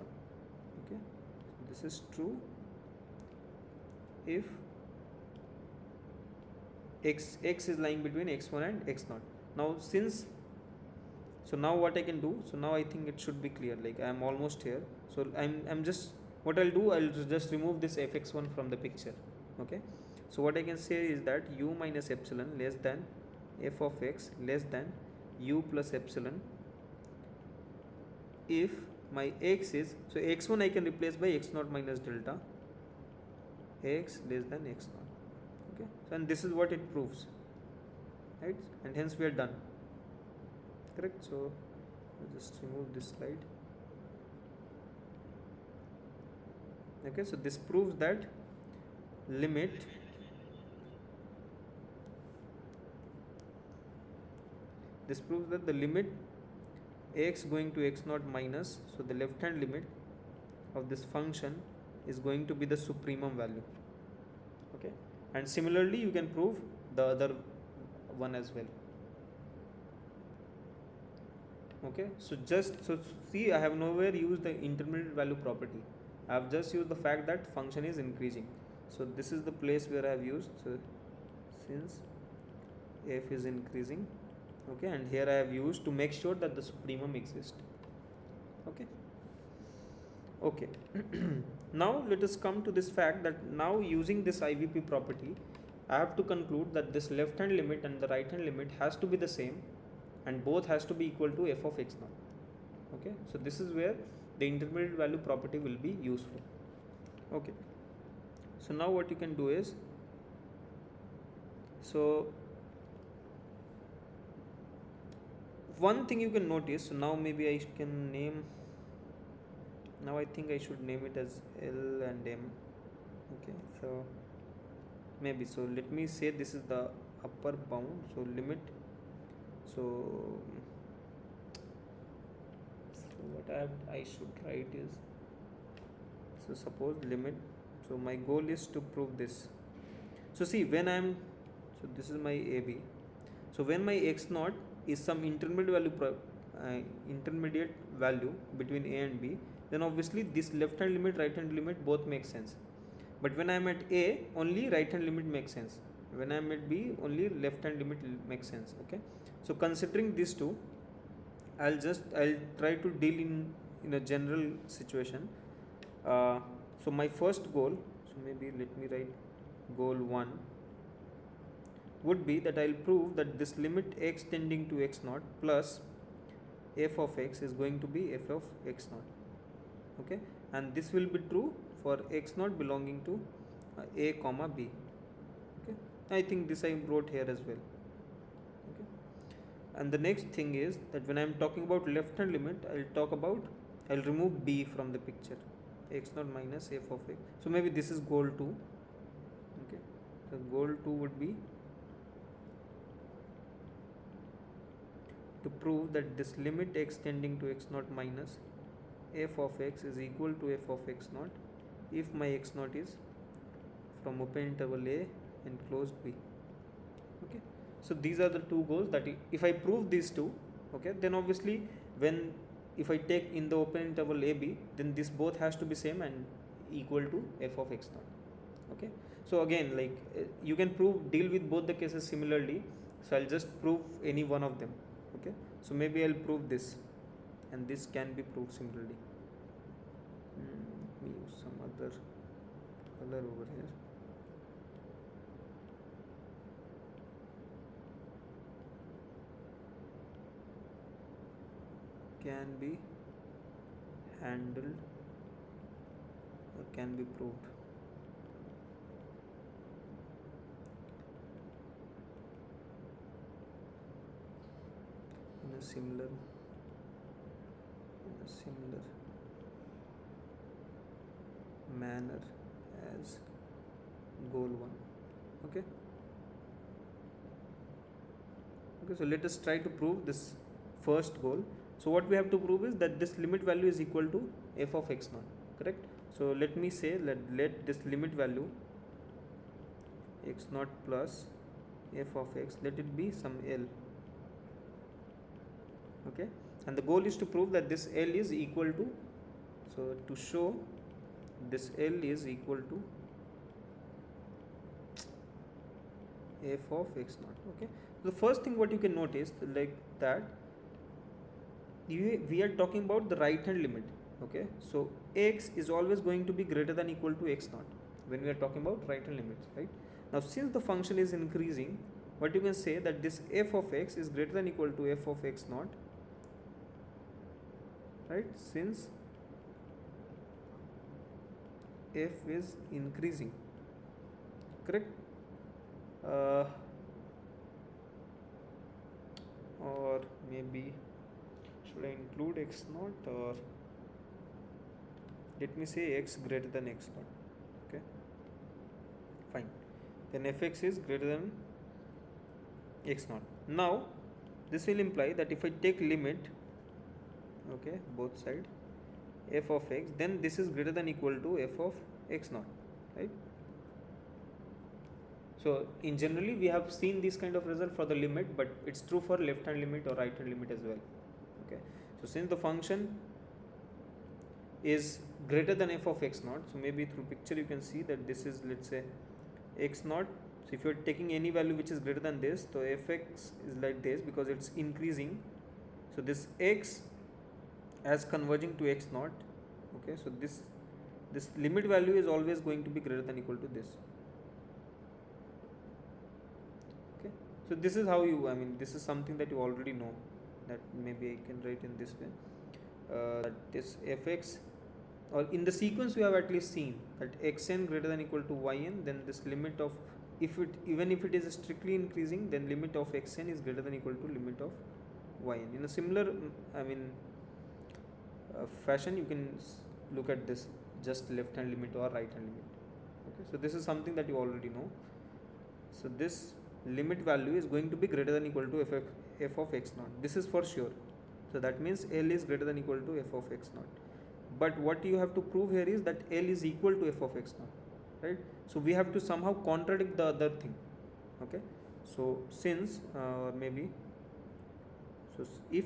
Okay, so this is true if x is lying between x1 and x0. Now since, so now what I can do, so now I think it should be clear, like I am almost here. So I'm just, what I'll do, I'll just remove this fx1 from the picture. Okay, so what I can say is that u minus epsilon less than f of x less than u plus epsilon if my x is, so x1 I can replace by x0 minus delta, x less than x0. Okay, so and this is what it proves, right, and hence we are done. correct? So I'll just remove this slide. Okay, so this proves that limit this proves that the limit x going to x naught minus, so the left hand limit of this function is going to be the supremum value. Okay, and similarly you can prove the other one as well. Okay, so see, I have nowhere used the intermediate value property. I have just used the fact that function is increasing. So this is the place where I have used, so since f is increasing, okay, and here I have used to make sure that the supremum exists. Okay, okay. Now let us come to this fact that now using this IVP property, I have to conclude that this left hand limit and the right hand limit has to be the same, and both has to be equal to f of x naught. Okay, so this is where the intermediate value property will be useful. Okay, so now what you can do is, so one thing you can notice, so now maybe I can name, now I think I should name it as L and M. Okay, so maybe, so let me say this is the upper bound, so limit, so what I should write is, so suppose limit, so my goal is to prove this. So see, when I'm, so this is my AB, so when my x naught is some intermediate value between A and B, then obviously this left hand limit, right hand limit both make sense. But when I am at A, only right hand limit makes sense. When I am at B, only left hand limit makes sense. Okay, so considering these two, I'll try to deal in a general situation. So my first goal, so maybe let me write goal 1, would be that I'll prove that this limit x tending to x naught plus f of x is going to be f of x naught. Okay, and this will be true for x naught belonging to a comma b. Okay, I think this I wrote here as well. Okay, and the next thing is that when I am talking about left hand limit, I'll remove b from the picture, x naught minus f of x. So maybe this is goal 2. Okay, so goal 2 would be to prove that this limit x tending to x naught minus f of x is equal to f of x naught if my x naught is from open interval a and closed b. Okay, so these are the two goals that if I prove these two, okay, then obviously when if I take in the open interval a b, then this both has to be same and equal to f of x naught. Okay, so again, like you can deal with both the cases similarly, so I'll just prove any one of them. Okay, so maybe I'll prove this, and this can be proved similarly. Let me use some other color over here. Can be handled or can be proved. In a similar manner as goal 1. Okay, so let us try to prove this first goal. So what we have to prove is that this limit value is equal to f of x naught, correct? So let me say let this limit value x naught plus f of x, let it be some L. Okay, and the goal is to prove that this L is equal to, so to show this L is equal to f of x naught. Okay, so the first thing what you can notice, like that we are talking about the right hand limit. Okay, so x is always going to be greater than equal to x naught when we are talking about right hand limits, right? Now since the function is increasing, what you can say that this f of x is greater than equal to f of x naught, right? Since f is increasing, correct? Or maybe should I include x naught, or let me say x greater than x naught? Okay, fine. Then fx is greater than x naught. Now this will imply that if I take limit, okay, both side f of x, then this is greater than equal to f of x naught, right? So in generally we have seen this kind of result for the limit, but it's true for left hand limit or right hand limit as well. Okay, so since the function is greater than f of x naught, so maybe through picture you can see that this is, let's say, x naught. So if you are taking any value which is greater than this, so fx is like this because it's increasing. So this x as converging to x naught. Okay, so this limit value is always going to be greater than equal to this. Okay, so this is how you, I mean, this is something that you already know, that maybe I can write in this way, that this fx, or in the sequence we have at least seen that xn greater than equal to yn, then this limit of, if it, even if it is strictly increasing, then limit of xn is greater than equal to limit of yn. In a similar, I mean, fashion, you can look at this just left hand limit or right hand limit. Okay, so this is something that you already know. So this limit value is going to be greater than equal to f of x naught. This is for sure. So that means L is greater than equal to f of x naught. But what you have to prove here is that L is equal to f of x naught, right? So we have to somehow contradict the other thing. Okay, so since maybe, so if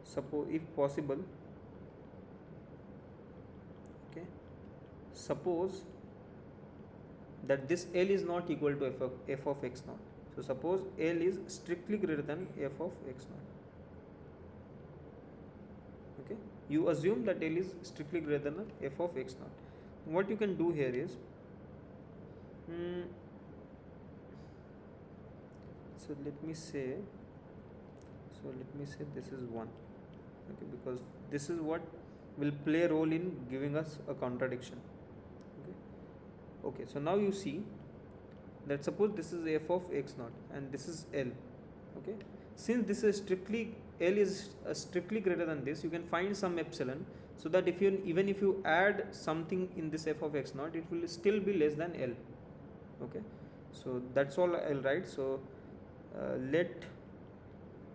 suppose, if possible, okay, suppose that this L is not equal to f of x naught. So suppose L is strictly greater than f of x naught. Okay, you assume that L is strictly greater than f of x naught. What you can do here is, so let me say this is 1. Okay, because this is what will play a role in giving us a contradiction. Okay, so now you see that suppose this is f of x naught and this is L. Okay, since this is strictly, L is strictly greater than this, you can find some epsilon, so that if you, even if you add something in this f of x naught, it will still be less than L. Okay, so that's all I'll write. So let,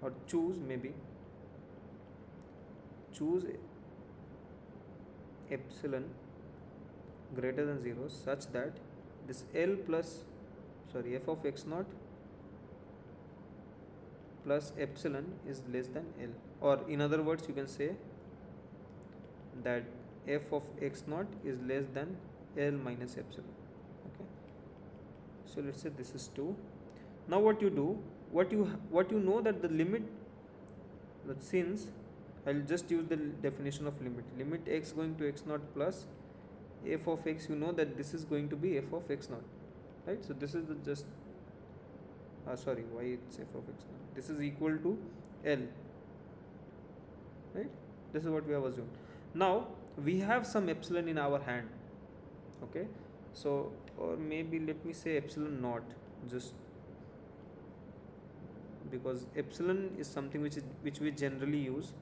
or choose, maybe choose epsilon greater than 0 such that this L plus, sorry, f of x naught plus epsilon is less than L, or in other words you can say that f of x naught is less than L minus epsilon. Okay, so let's say this is 2. Now what you do, what you know that the limit, but since I'll just use the definition of limit x going to x naught plus f of x, you know that this is going to be f of x naught, right? So this is the just, sorry, why it's f of x naught, this is equal to L, right? This is what we have assumed. Now we have some epsilon in our hand. Okay, so, or maybe let me say epsilon naught, just because epsilon is something which we generally use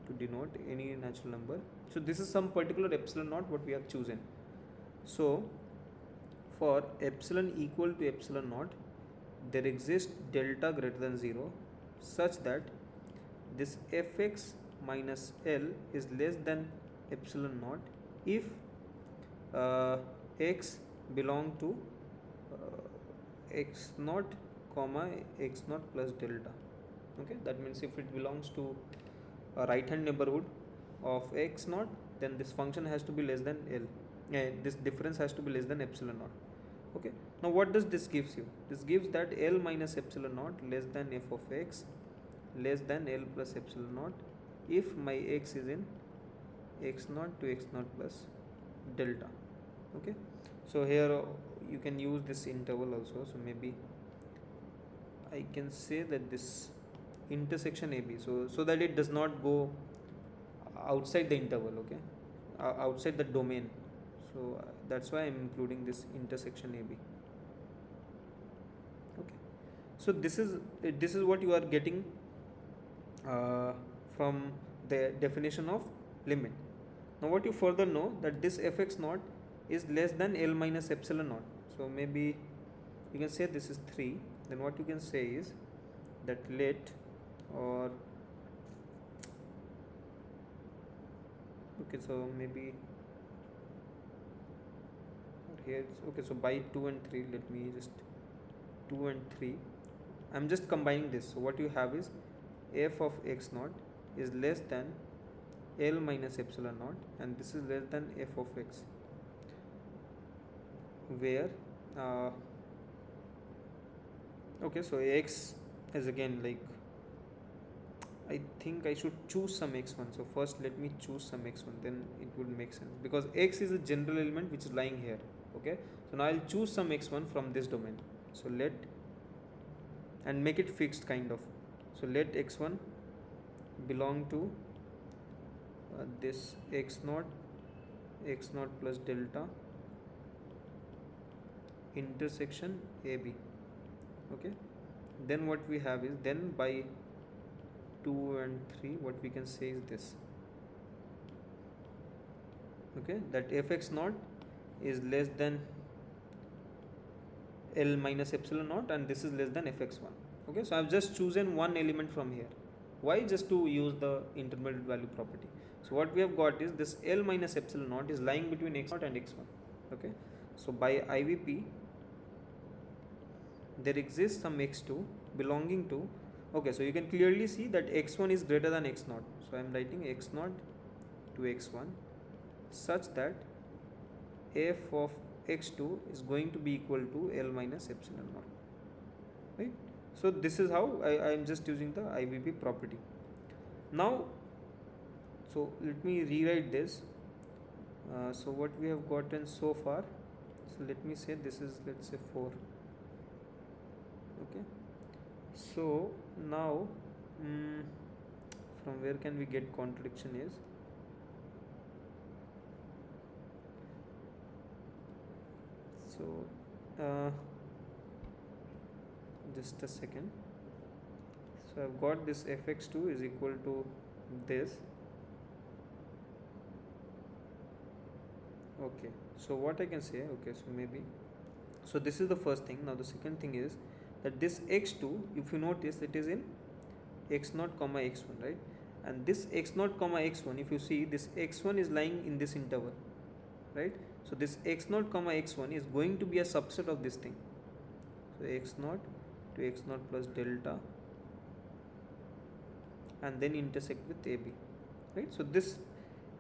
to denote any natural number. So this is some particular epsilon naught what we have chosen. So for epsilon equal to epsilon naught, there exists delta greater than 0 such that this fx minus L is less than epsilon naught if x belong to x naught comma x naught plus delta. Okay, that means if it belongs to a right hand neighborhood of x naught, then this function has to be less than L. This difference has to be less than epsilon naught. Okay, now what does this gives you? This gives that L minus epsilon naught less than f of x less than L plus epsilon naught if my x is in x naught to x naught plus delta. Okay, so here you can use this interval also. So maybe I can say that this intersection AB, so that it does not go outside the interval, okay, outside the domain. So that's why I'm including this intersection AB. Okay, so this is what you are getting from the definition of limit. Now what you further know that this fx naught is less than L minus epsilon naught. So maybe you can say this is 3. Then what you can say is that let, or okay, so maybe here okay, so by 2 and 3, let me just 2 and 3, I'm just combining this. So what you have is f of x naught is less than L minus epsilon naught, and this is less than f of x, where okay, so x is again like, I think I should choose some x1. So first let me choose some x1, then it will make sense, because x is a general element which is lying here. Okay, so now I'll choose some x1 from this domain. So let, and make it fixed kind of. So let x1 belong to this x naught plus delta intersection AB. Okay, then what we have is, then by 2 and 3, what we can say is this. Okay, that fx naught is less than L minus epsilon naught, and this is less than fx1. Okay, so I've just chosen one element from here. Why? Just to use the intermediate value property. So what we have got is this L minus epsilon naught is lying between x0 and x1. Okay, so by IVP there exists some x2 belonging to, okay, so you can clearly see that x1 is greater than x0. So I am writing x0 to x1 such that f of x2 is going to be equal to L minus epsilon naught, right? So this is how I am just using the IVP property. Now, so let me rewrite this. So what we have gotten so far, so let me say this is, let's say 4. Okay, so now from where can we get contradiction is, so just a second. So I've got this fx2 is equal to this. Okay, so what I can say, okay, so maybe, so this is the first thing. Now the second thing is that this x2, if you notice, it is in x0 comma x1, right? And this x0 comma x1, if you see, this x1 is lying in this interval, right? So this x0 comma x1 is going to be a subset of this thing. So x0 to x0 plus delta, and then intersect with AB, right? So this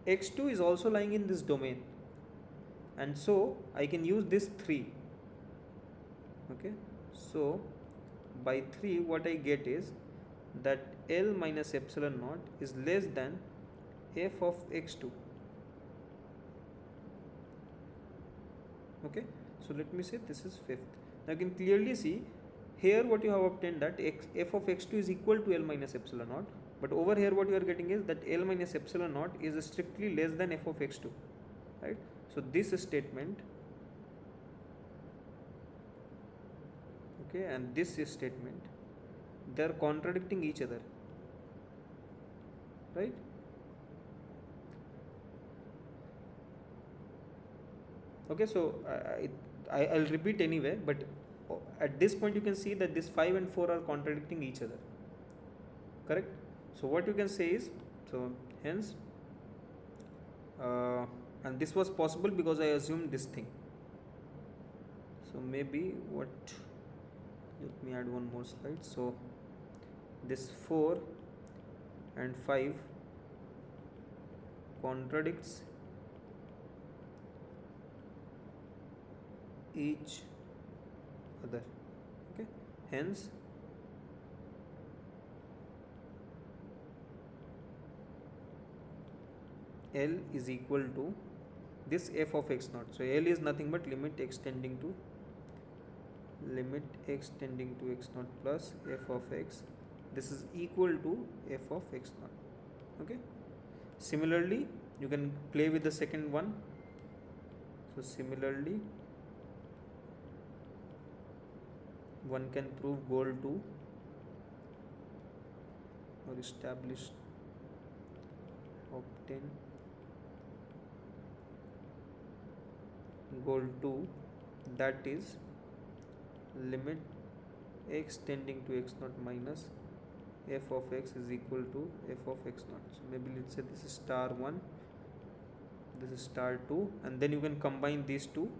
x2 is also lying in this domain, and so I can use this 3. Okay, so by 3 what I get is that L minus epsilon naught is less than f of x2. Okay, so let me say this is 5th. Now you can clearly see here what you have obtained, that f of x2 is equal to L minus epsilon naught, but over here what you are getting is that L minus epsilon naught is strictly less than f of x2, right? So this statement, okay, and this statement, they are contradicting each other, right? Okay, so I'll repeat anyway, but at this point you can see that this 5 and 4 are contradicting each other, correct? So what you can say is, so hence and this was possible because I assumed this thing. So maybe what, let me add one more slide. So this 4 and 5 contradicts each other. Okay, hence L is equal to this f of x naught. So L is nothing but limit x tending to x naught plus f of x. This is equal to f of x naught. Okay, similarly you can play with the second one. So similarly one can prove goal 2 or establish 10 goal 2, that is limit x tending to x naught minus f of x is equal to f of x naught. So maybe let's say this is star 1, this is star 2, and then you can combine these two.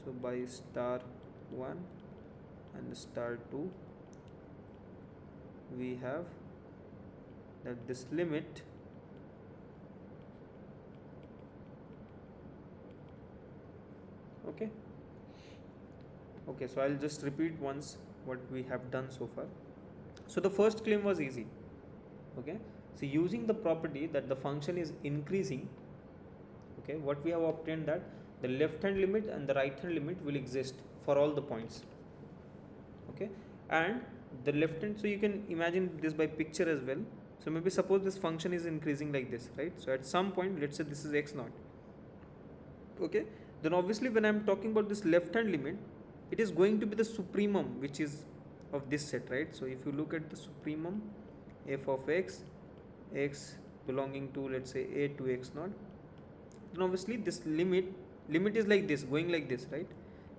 So by star 1 and star 2 we have that this limit okay. So I'll just repeat once what we have done so far. So the first claim was easy. Okay, so using the property that the function is increasing, okay, what we have obtained that the left hand limit and the right hand limit will exist for all the points. Okay, and the left hand, so you can imagine this by picture as well. So maybe suppose this function is increasing like this, right? So at some point, let's say this is x naught. Okay, then obviously when I'm talking about this left hand limit, it is going to be the supremum which is of this set, right? So if you look at the supremum f of x, x belonging to let's say a to x naught, then obviously this limit is like this, going like this, right?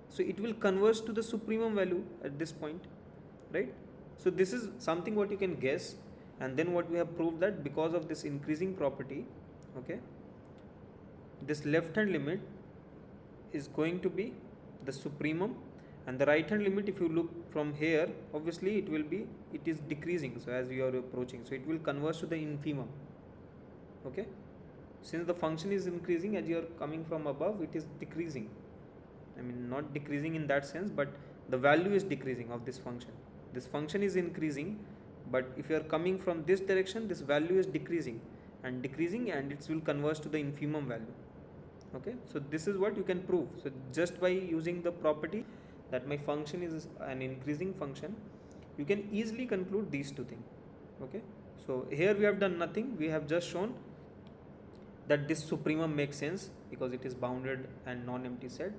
So it will converge to the supremum value at this point, right? So this is something what you can guess, and then what we have proved that because of this increasing property, okay, this left hand limit is going to be the supremum, and the right hand limit, if you look from here, obviously it is decreasing. So as you are approaching, so it will converge to the infimum. Okay, since the function is increasing, as you are coming from above, it is decreasing. I mean, not decreasing in that sense, but the value is decreasing of this function. This function is increasing, but if you are coming from this direction, this value is decreasing, and it will converge to the infimum value. Okay, so this is what you can prove. So just by using the property that my function is an increasing function, you can easily conclude these two things. Okay, so here we have done nothing, we have just shown that this supremum makes sense because it is bounded and non-empty set.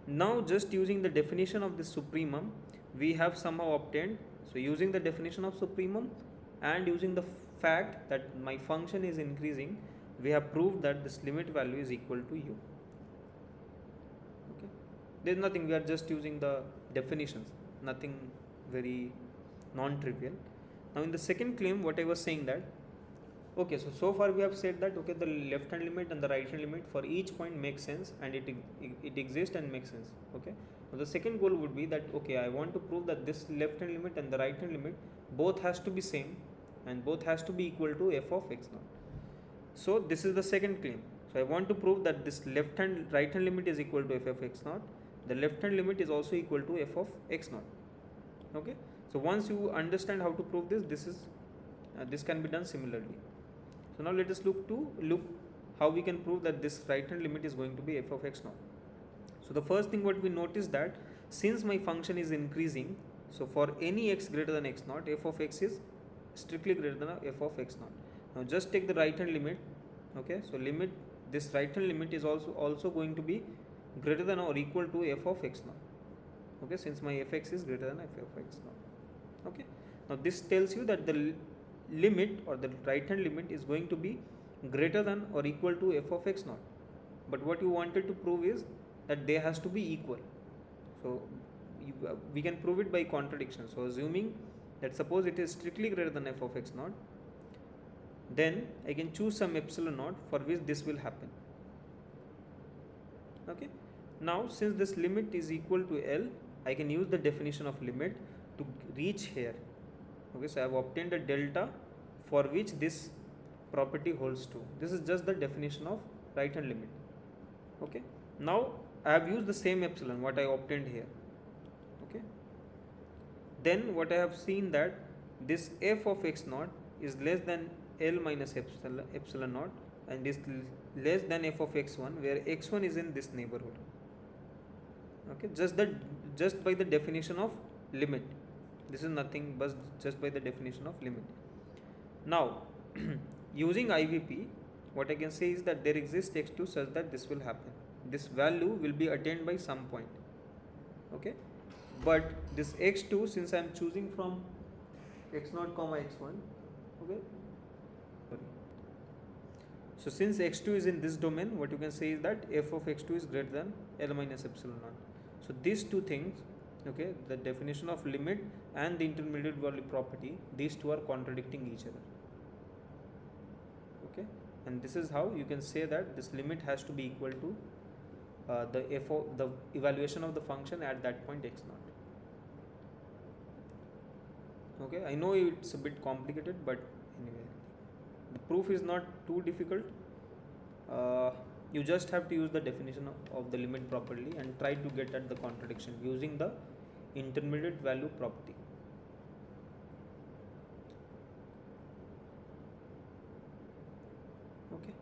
Now just using the definition of this supremum, we have somehow obtained, so using the definition of supremum and using the fact that my function is increasing, we have proved that this limit value is equal to u. Okay, there is nothing, we are just using the definitions, nothing very non-trivial. Now in the second claim, what I was saying that, okay, so far we have said that, okay, the left hand limit and the right hand limit for each point makes sense, and it exists and makes sense. Okay, now the second goal would be that, okay, I want to prove that this left hand limit and the right hand limit both has to be same and both has to be equal to f of x naught. So this is the second claim. So I want to prove that this right hand limit is equal to f of x naught, the left hand limit is also equal to f of x naught. Okay, so once you understand how to prove this can be done similarly. So now let us look how we can prove that this right hand limit is going to be f of x naught. So the first thing what we notice that since my function is increasing, so for any x greater than x naught, f of x is strictly greater than f of x naught. Now just take the right hand limit. Okay, so this right hand limit is also going to be greater than or equal to f of x naught. Okay, since my fx is greater than f of x naught. Okay, now this tells you that the limit or the right hand limit is going to be greater than or equal to f of x naught, but what you wanted to prove is that they has to be equal. So we can prove it by contradiction. So assuming that suppose it is strictly greater than f of x naught, then I can choose some epsilon naught for which this will happen. Okay, now since this limit is equal to L, I can use the definition of limit to reach here. Okay, so I have obtained a delta for which this property holds true. This is just the definition of right hand limit. Okay, now I have used the same epsilon what I obtained here. Okay, then what I have seen that this f of x naught is less than L minus epsilon naught, and is less than f of x1, where x1 is in this neighborhood. Okay, just by the definition of limit. This is nothing but just by the definition of limit. Now using IVP, what I can say is that there exists x2 such that this will happen. This value will be attained by some point. Okay, but this x2, since I am choosing from x0 comma x1, okay, So since x2 is in this domain, what you can say is that f of x2 is greater than L minus epsilon naught. So these two things, okay, the definition of limit and the intermediate value property, these two are contradicting each other. Okay, and this is how you can say that this limit has to be equal to the evaluation of the function at that point x naught. Okay, I know it's a bit complicated, but anyway, the proof is not too difficult. You just have to use the definition of the limit properly and try to get at the contradiction using the intermediate value property. Okay.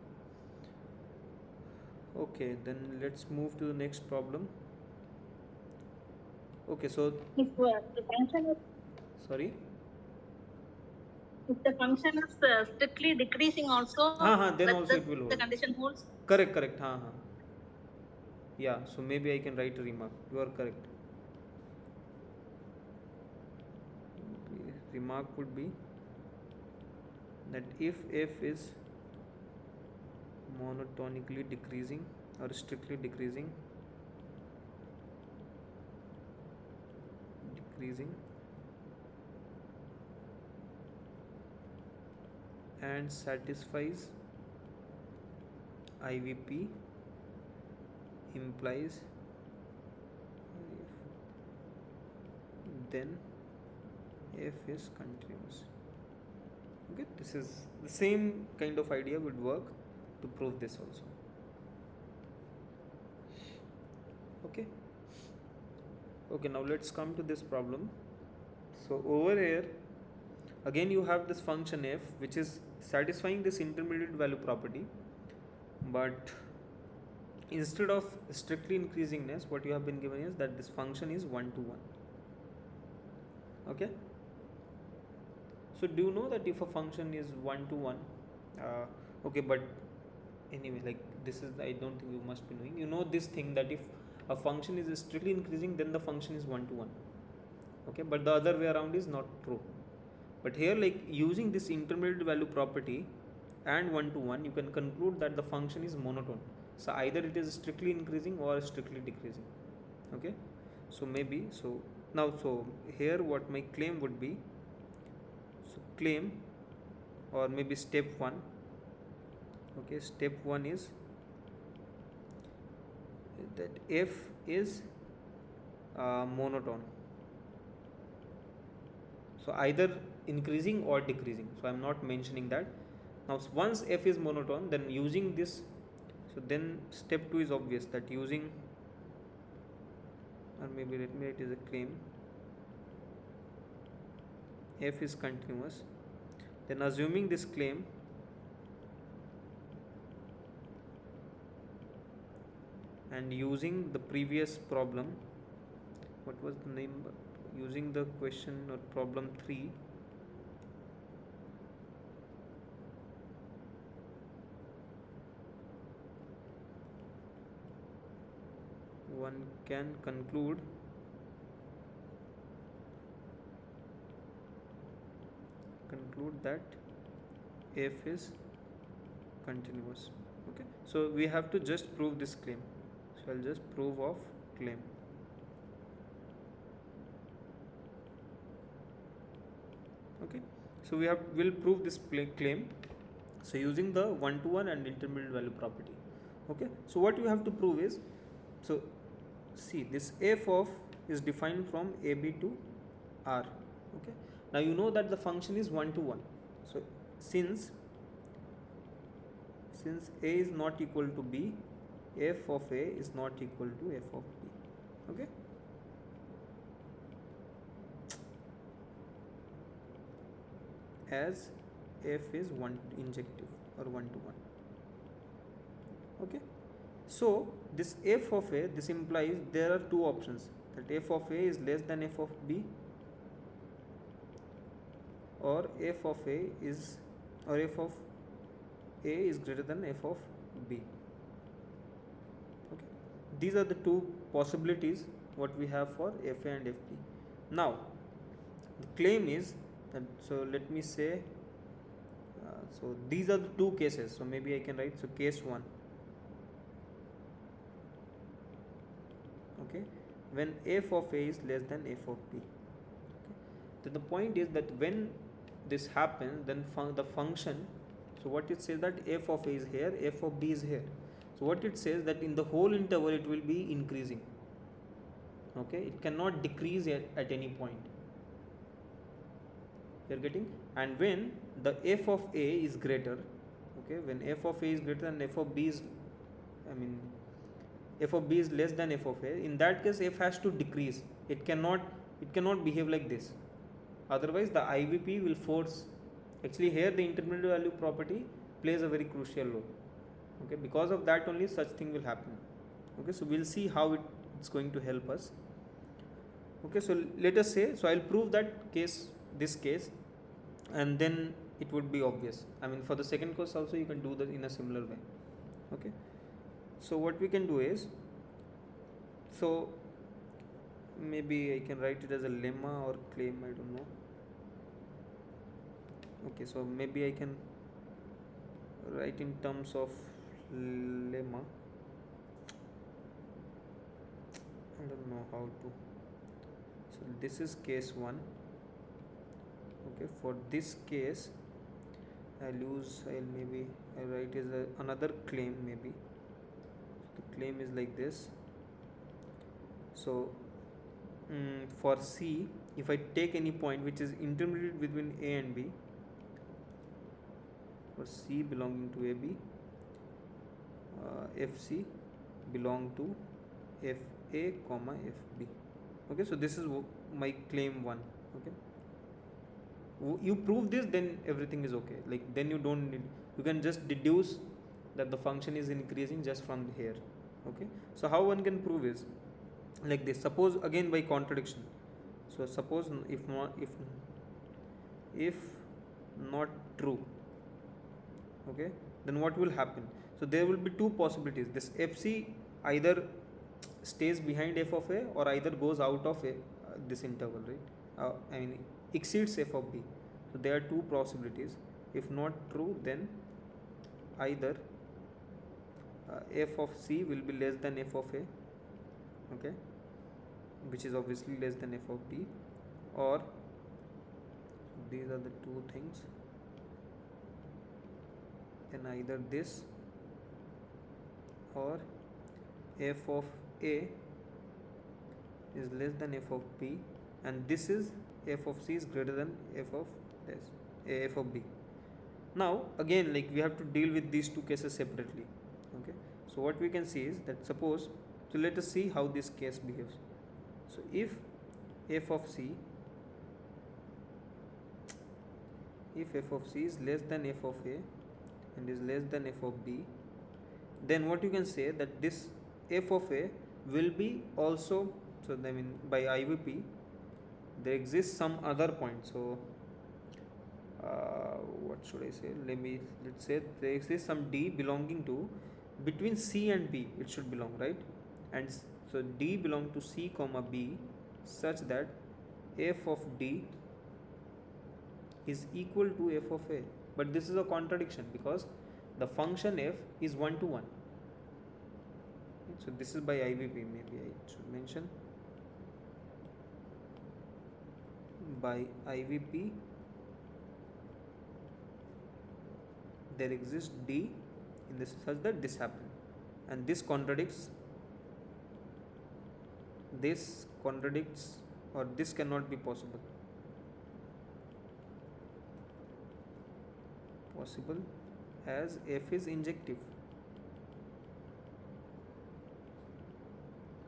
Okay, then let's move to the next problem. Okay, so If the function is, sorry. if the function is strictly decreasing also, Then also it will the hold. condition holds. Correct. Yeah, so maybe I can write a remark. You are correct. Remark would be that if f is monotonically decreasing or strictly decreasing and satisfies IVP implies then f is continuous. Okay, this is the same kind of idea would work to prove this also. Okay, now let's come to this problem. So over here again you have this function f which is satisfying this intermediate value property, but instead of strictly increasingness, what you have been given is that this function is 1 to 1. Okay, so do you know that if a function is 1 to 1, okay, but anyway, like this is, I don't think you must be knowing, you know this thing that if a function is strictly increasing, then the function is 1 to 1. Okay, but the other way around is not true. But here, like using this intermediate value property and 1 to 1, you can conclude that the function is monotone. So either it is strictly increasing or strictly decreasing. Okay, so maybe, so now, so here what my claim would be, so claim, or maybe step 1. Okay, step 1 is that f is monotone, so either increasing or decreasing, so I am not mentioning that. Now once f is monotone, then using this, so then step 2 is obvious, that using, or maybe let me write as a claim, f is continuous, then assuming this claim, and using the previous problem, what was the name, using the question or problem 3, one can conclude that f is continuous. Okay, so we have to just prove this claim, so I'll just prove of claim. Okay, so we'll prove this claim, so using the 1 to 1 and intermediate value property. Okay, so what you have to prove is, so see, this f of is defined from AB to R. Okay, now you know that the function is 1 to 1, so since a is not equal to b, f of a is not equal to f of b. Okay, as f is injective or 1 to 1. Okay, so this f of a, this implies there are two options, that f of a is less than f of b, or f of a is, or f of a is greater than f of b. Okay, these are the two possibilities what we have for fa and fb. Now the claim is that, so let me say, So these are the two cases. So maybe I can write, so case 1, okay, when f of a is less than f of b. Okay. So the point is that when this happens, then the function, so what it says that f of a is here, f of b is here. So what it says that in the whole interval it will be increasing. Okay, it cannot decrease at any point. You are getting? And when the f of a is greater, okay, when f of a is greater than f of b is, I mean, f of b is less than f of a, in that case f has to decrease. It cannot behave like this. Otherwise the IVP will force, actually here the intermediate value property plays a very crucial role. Okay, because of that only such thing will happen. Okay, so we'll see how it's going to help us. Okay, so let us say, so I'll prove that this case, and then it would be obvious. I mean, for the second case also you can do that in a similar way. Okay, so what we can do is, so maybe I can write it as a lemma or claim, I don't know. Okay, so maybe I can write in terms of lemma. I don't know how to. So this is case 1. Okay, for this case I'll write as another claim. Maybe the claim is like this. So for C, if I take any point which is intermediate between A and B, for C belonging to AB, FC belong to FA comma FB. Okay, so this is my claim 1. Okay, you prove this, then everything is okay. Like, then you don't need, you can just deduce that the function is increasing just from here. Okay, so how one can prove is like this. Suppose again by contradiction. So suppose if not true, okay, then what will happen? So there will be two possibilities. This FC either stays behind f of a or either goes out of this interval, right? I mean, exceeds f of b. So there are two possibilities. If not true, then either f of c will be less than f of a, okay, which is obviously less than f of b, or these are the two things, then either this or f of a is less than f of b, and this is f of c is greater than f of f of b. Now again, like, we have to deal with these two cases separately. Okay, so what we can see is that, suppose, so let us see how this case behaves. So if f of c is less than f of a and is less than f of b, then what you can say that this f of a will be also, so I mean by IVP there exists some other point. So what should I say? Let's say there exists some d belonging to between c and b, it should belong, right? And so d belong to c comma b such that f of d is equal to f of a. But this is a contradiction because the function f is 1 to 1. So this is by IVP, maybe I should mention. By IVP there exists d in this such that this happened, and this contradicts or this cannot be possible as f is injective,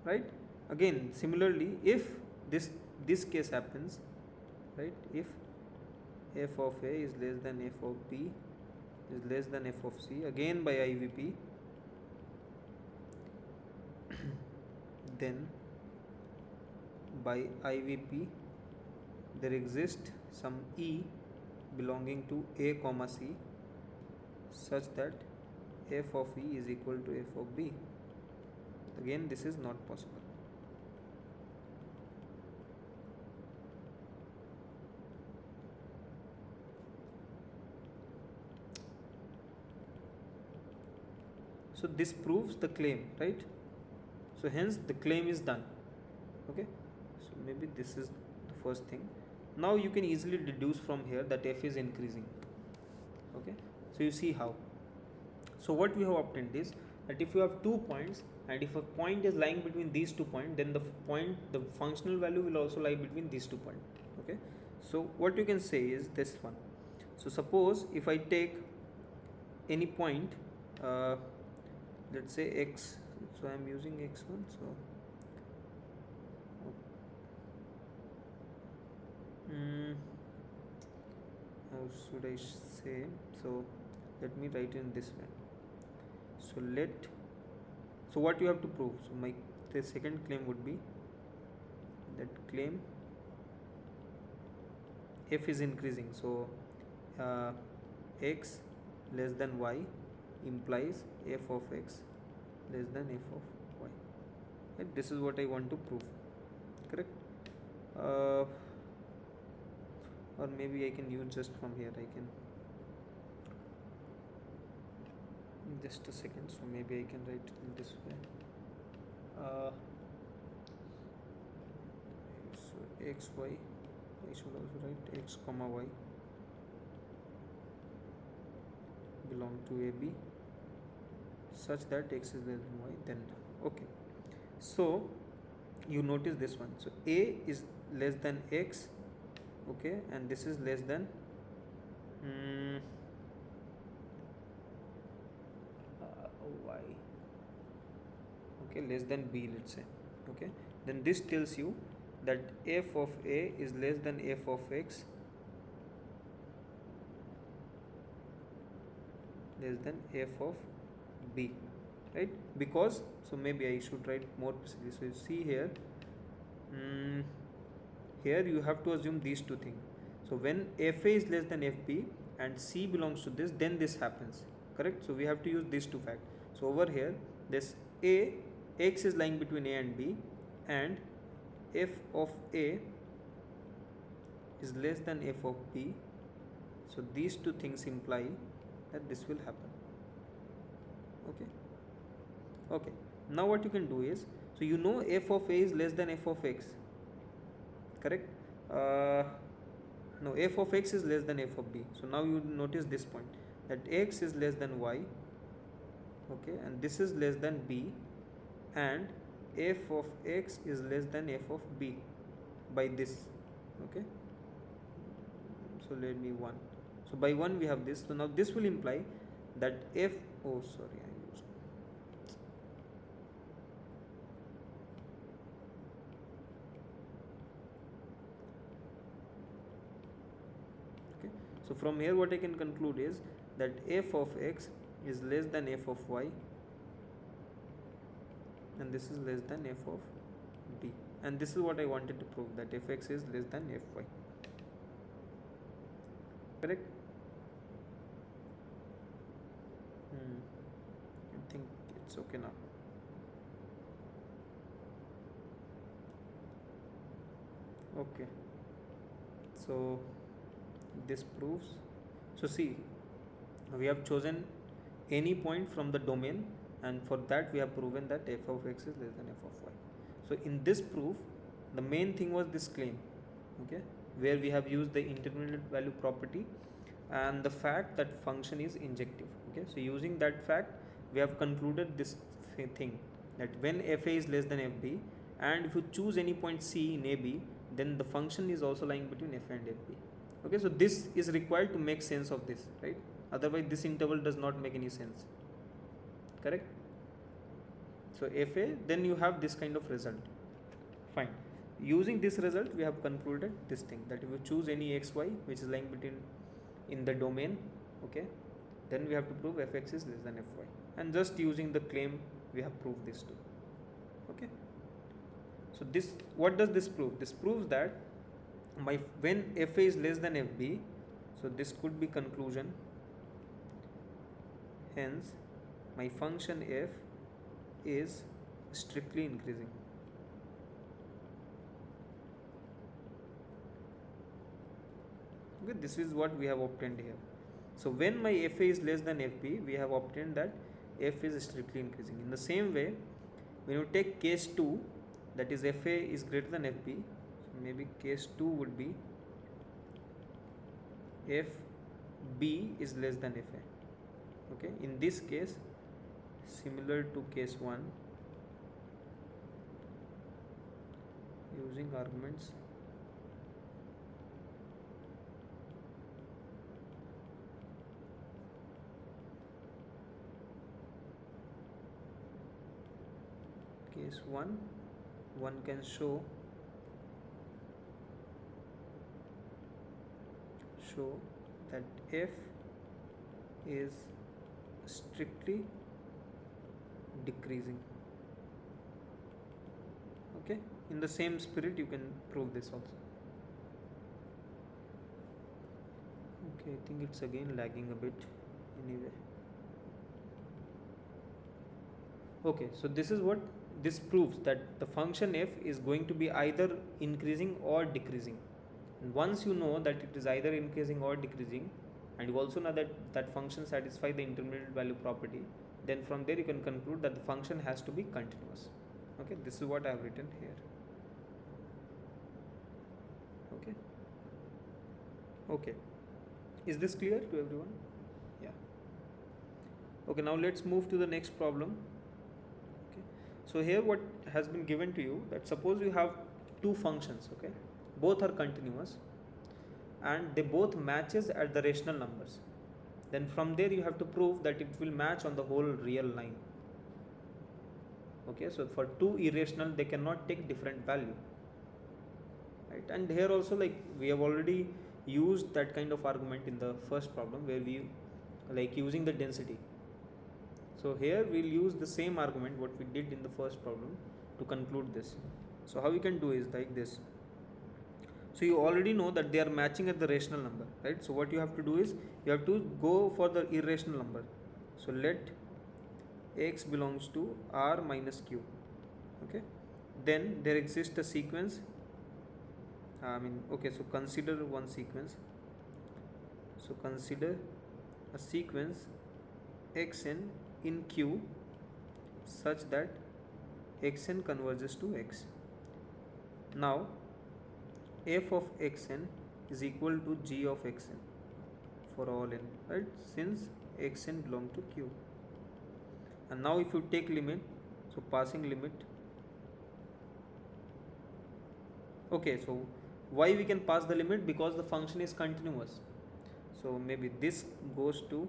right? Again, similarly, if this case happens, right, if f of a is less than f of b is less than f of c, again by IVP, then by IVP there exists some e belonging to a comma c such that f of e is equal to f of b. Again, this is not possible. So this proves the claim, right? So hence the claim is done. Okay, so maybe this is the first thing. Now you can easily deduce from here that f is increasing. Okay, so you see how. So what we have obtained is that if you have 2 points and if a point is lying between these 2 points, then the functional value will also lie between these 2 points. Okay, so what you can say is this one. So suppose if I take any point, let's say x, so I am using x1, so how should I say, so let me write in this way. So what you have to prove, so the second claim would be that claim f is increasing, so x less than y implies f of x less than f of y, right? This is what I want to prove, correct? Or maybe I can use just from here, I can just a second, so maybe I can write it in this way. So x y, I should also write x comma y belong to AB such that x is less than y, then okay. So you notice this one, so A is less than x, okay, and this is less than y, okay, less than b, let's say, okay. Then this tells you that f of A is less than f of x less than f of b, right? Because, so maybe I should write more precisely. So you see here, here you have to assume these two things. So when fa is less than fb and c belongs to this, then this happens, correct? So we have to use these two facts. So over here, this x is lying between a and b, and f of a is less than f of b. So these two things imply that this will happen. Okay, now what you can do is, so you know f of a is less than f of x, correct? No, f of x is less than f of b. So now you notice this point, that x is less than y, okay, and this is less than b, and f of x is less than f of b by this, okay. So let me 1. So by 1 we have this. So now this will imply that f, oh sorry, I used, okay. So from here what I can conclude is that f of x is less than f of y, and this is less than f of b, and this is what I wanted to prove, that fx is less than fy, correct? I think it's okay now. Okay, so this proves, so see, we have chosen any point from the domain, and for that we have proven that f of x is less than f of y. So in this proof, the main thing was this claim, okay, where we have used the intermediate value property and the fact that function is injective, okay. So using that fact, we have concluded this thing, that when fa is less than fb, and if you choose any point c in ab, then the function is also lying between fa and fb, okay. So this is required to make sense of this, right? Otherwise this interval does not make any sense, correct? So fa, then you have this kind of result. Fine, using this result we have concluded this thing, that if you choose any xy which is lying between in the domain, okay, then we have to prove fx is less than fy, and just using the claim we have proved this too, okay. So this, what does this prove? This proves that when fa is less than fb, so this could be conclusion, hence my function f is strictly increasing. Okay, this is what we have obtained here. So when my fa is less than fb, we have obtained that f is strictly increasing. In the same way, when you take case 2, that is fa is greater than fb, so maybe case 2 would be fb is less than fa. Okay, in this case, similar to case 1, using arguments case 1, one can show that f is strictly decreasing. Okay, in the same spirit you can prove this also. Okay, I think it's again lagging a bit anyway. Okay, so this is what this proves, that the function f is going to be either increasing or decreasing. And once you know that it is either increasing or decreasing, and you also know that that function satisfies the intermediate value property, then from there you can conclude that the function has to be continuous. Okay, this is what I have written here. Okay. Okay. Is this clear to everyone? Yeah. Okay, now let's move to the next problem. Okay. So here what has been given to you, that suppose you have two functions, okay, both are continuous and they both matches at the rational numbers. Then from there you have to prove that it will match on the whole real line. Okay, so for two irrational they cannot take different value, right? And here also, like, we have already used that kind of argument in the first problem where we like using the density. So here we'll use the same argument what we did in the first problem to conclude this. So how we can do is like this. So you already know that they are matching at the rational number, right? So what you have to do is you have to go for the irrational number. So let x belongs to r minus q. Okay, then there exists a sequence. Okay, so consider one sequence. So consider a sequence xn in q such that xn converges to x. Now f of xn is equal to g of xn for all n, right, since xn belong to q. And now if you take limit, so passing limit, okay, so why we can pass the limit? Because the function is continuous. So maybe this goes to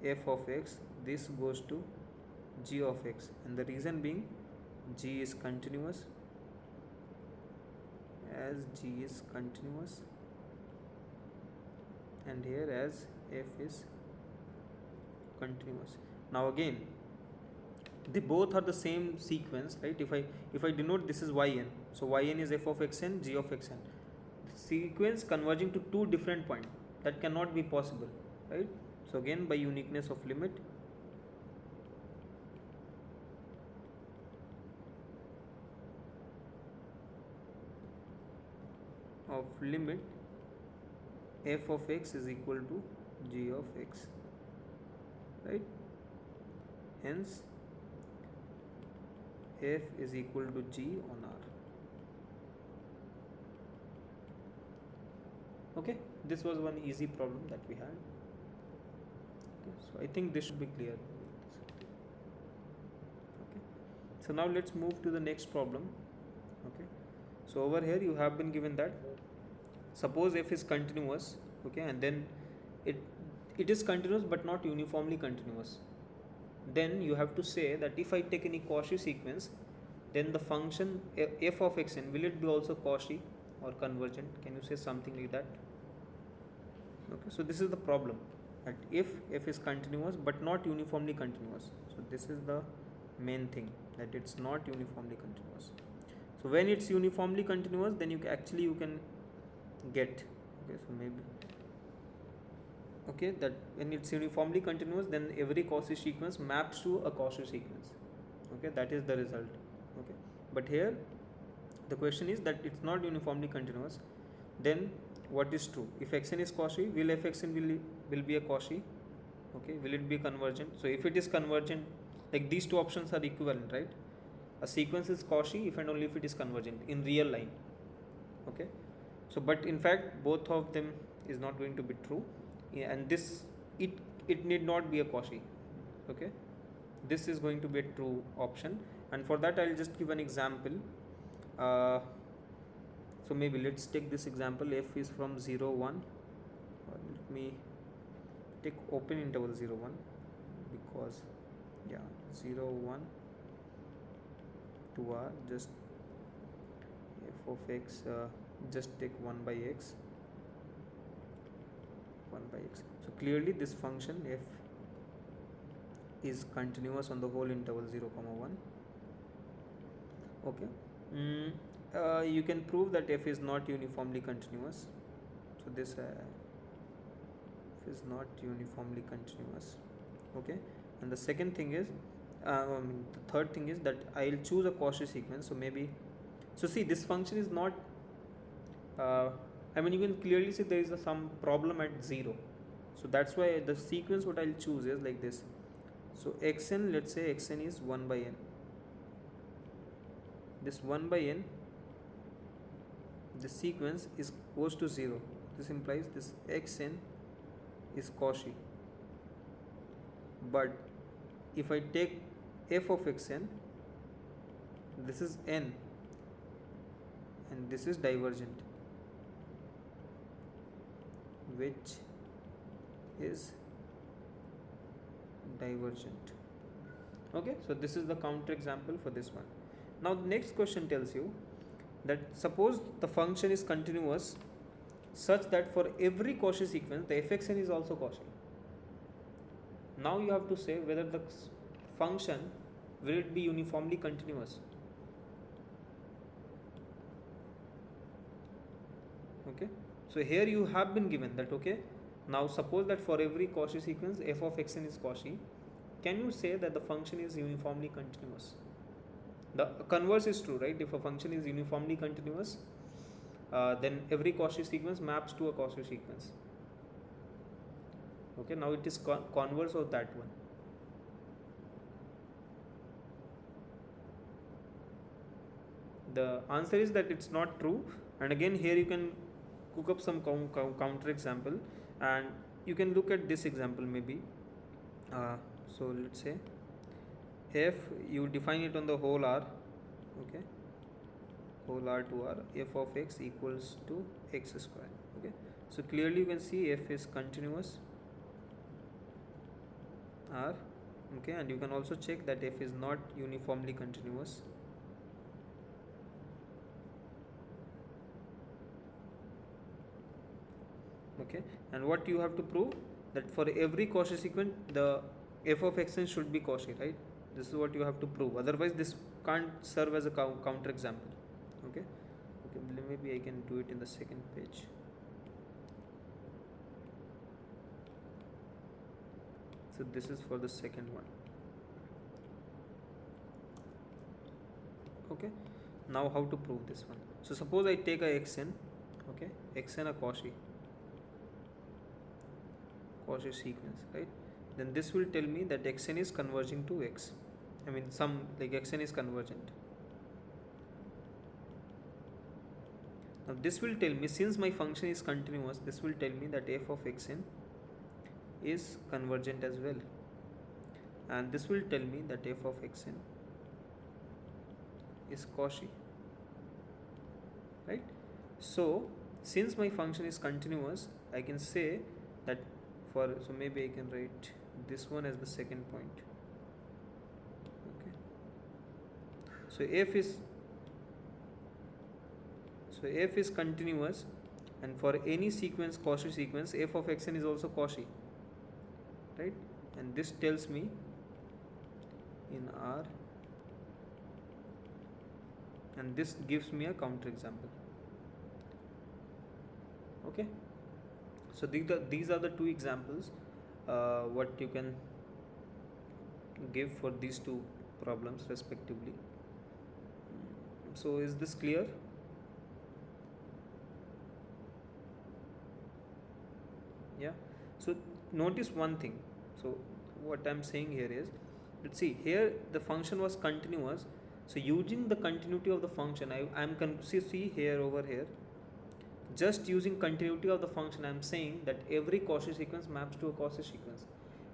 f of x, this goes to g of x, and the reason being g is continuous. As g is continuous, and here as f is continuous. Now again, they both are the same sequence, right? If I denote this is yn, so yn is f of xn, g of xn. The sequence converging to two different points, that cannot be possible, right? So again, by uniqueness of limit, f of x is equal to g of x, right? Hence f is equal to g on r. Okay, this was one easy problem that we had. Okay, so I think this should be clear. Okay, so now let's move to the next problem. Okay, so over here you have been given that suppose f is continuous, okay, and then it is continuous but not uniformly continuous. Then you have to say that if I take any Cauchy sequence, then the function f of xn, will it be also Cauchy or convergent? Can you say something like that? Okay, so this is the problem, that if f is continuous but not uniformly continuous, so this is the main thing, that it's not uniformly continuous. So when it's uniformly continuous, then you can get, okay, so maybe, okay, that when it's uniformly continuous, then every Cauchy sequence maps to a Cauchy sequence. Okay, that is the result. Okay, but here the question is that it's not uniformly continuous. Then what is true? If xn is Cauchy, will f xn will be a Cauchy? Okay, will it be convergent? So if it is convergent, like these two options are equivalent, right? A sequence is Cauchy if and only if it is convergent in real line. Okay, so but in fact both of them is not going to be true, and this it need not be a Cauchy. Okay, this is going to be a true option, and for that I'll just give an example. uh, so maybe let's take this example. F is from 0 1, or let me take open interval 0 1, because yeah, 0 1 to r, just f of x, just take 1 by x, 1 by x. So clearly this function f is continuous on the whole interval 0 comma 1. Okay, you can prove that f is not uniformly continuous. So this f is not uniformly continuous. Okay, and the second thing is, the third thing is that I'll choose a Cauchy sequence. So maybe, so see, this function is not, I mean, you can clearly see there is some problem at 0. So that's why the sequence what I'll choose is like this. So xn, let's say xn is 1 by n. This 1 by n, this sequence is goes to 0. This implies this xn is Cauchy. But if I take f of xn, this is n and this is divergent, which is divergent. Okay, so this is the counter example for this one. Now the next question tells you that suppose the function is continuous such that for every Cauchy sequence the fxn is also Cauchy. Now you have to say whether the function will it be uniformly continuous. Okay, so here you have been given that, okay, now suppose that for every Cauchy sequence f of xn is Cauchy. Can you say that the function is uniformly continuous? The converse is true, right? If a function is uniformly continuous, then every Cauchy sequence maps to a Cauchy sequence. Okay, now it is converse of that one. The answer is that it's not true, and again here you can cook up some counter example, and you can look at this example maybe. So let's say f, you define it on the whole r, okay, whole r to r, f of x equals to x square. Okay, so clearly you can see f is continuous r. Okay, and you can also check that f is not uniformly continuous. Okay, and what you have to prove, that for every Cauchy sequence the f of xn should be Cauchy, right? This is what you have to prove, otherwise this can't serve as a counter example. Okay, maybe I can do it in the second page. So this is for the second one. Okay, now how to prove this one? So suppose I take a xn, okay, xn a Cauchy sequence, right? Then this will tell me that xn is converging to x. I mean, some like xn is convergent. Now this will tell me, since my function is continuous, this will tell me that f of xn is convergent as well, and this will tell me that f of xn is Cauchy, right? So since my function is continuous, I can say that for, so maybe I can write this one as the second point. Okay, so f is continuous, and for any sequence, Cauchy sequence, f of xn is also Cauchy, right? And this tells me in R, and this gives me a counter example. Okay, so these are the two examples what you can give for these two problems respectively. So is this clear? Yeah, so notice one thing, So what I'm saying here is, let's see, here the function was continuous. So using the continuity of the function, see here over here, just using continuity of the function, I'm saying that every Cauchy sequence maps to a Cauchy sequence.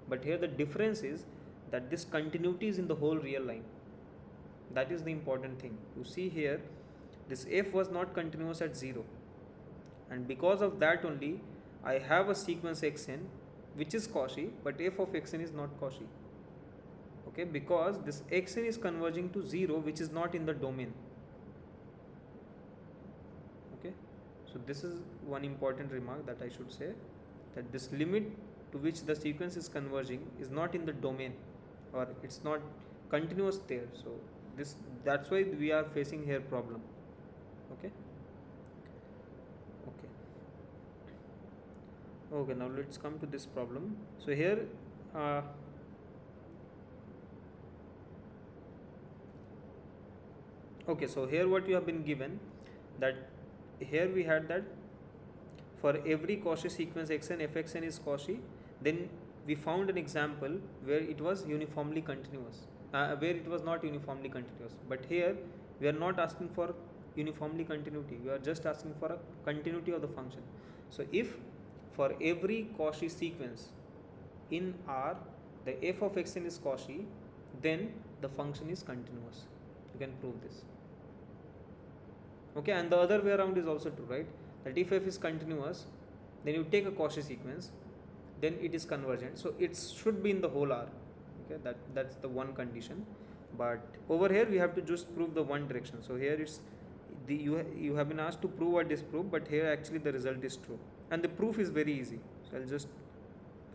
But here the difference is that this continuity is in the whole real line. That is the important thing. You see here, this f was not continuous at 0, and because of that only I have a sequence xn which is Cauchy, but f of xn is not Cauchy. Okay, because this xn is converging to 0, which is not in the domain. Okay, so this is one important remark that I should say, that this limit to which the sequence is converging is not in the domain, or it's not continuous there. So that's why we are facing here problem. Okay. Okay, now let's come to this problem. So here okay, so here what you have been given, that here we had that for every Cauchy sequence xn, fxn is Cauchy. Then we found an example where it was uniformly continuous, where it was not uniformly continuous. But here we are not asking for uniformly continuity, we are just asking for a continuity of the function. So if for every Cauchy sequence in R the f of xn is Cauchy, then the function is continuous. You can prove this. Okay, and the other way around is also true, right? That if f is continuous, then you take a Cauchy sequence, then it is convergent. So it should be in the whole R. Okay, that's the one condition. But over here we have to just prove the one direction. So here it's you have been asked to prove or disprove, but here actually the result is true, and the proof is very easy. So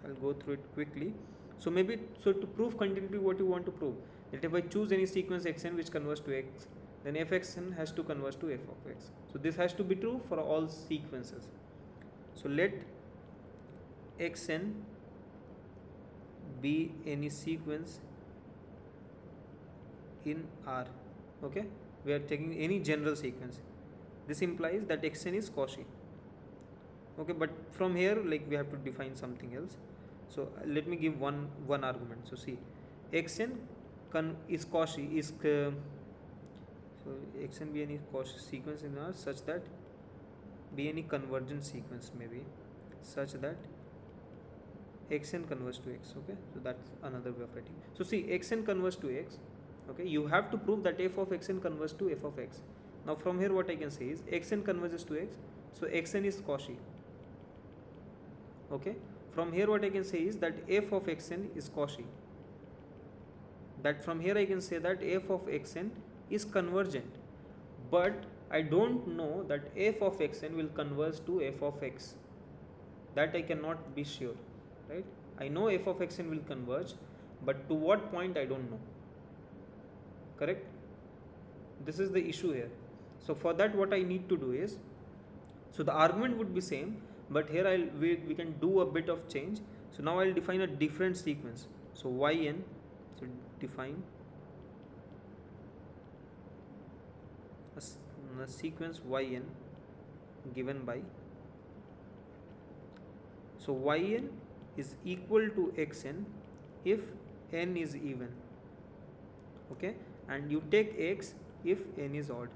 I'll go through it quickly. So to prove continuity, what you want to prove, that if I choose any sequence xn which converges to x, then fxn has to converge to f of x. So this has to be true for all sequences. So let xn be any sequence in R. Okay, we are taking any general sequence. This implies that xn is Cauchy. Okay, but from here, like, we have to define something else. So let me give one argument. So see, xn is Cauchy is so xn be any Cauchy sequence in R such that be any convergent sequence, maybe such that xn converges to x. Okay, so that's another way of writing. So see, xn converges to x. Okay, you have to prove that f of xn converges to f of x. Now from here what I can say is xn converges to x, so xn is Cauchy. Okay, from here what I can say is that f of xn is Cauchy. That from here I can say that f of xn is convergent, but I don't know that f of xn will converge to f of x. That I cannot be sure, right? I know f of xn will converge, but to what point I don't know. Correct? This is the issue here. So for that what I need to do is, so the argument would be same, but here we can do a bit of change. So now I'll define a different sequence. So yn, so define a sequence yn given by, so yn is equal to xn if n is even. Okay, and you take x if n is odd.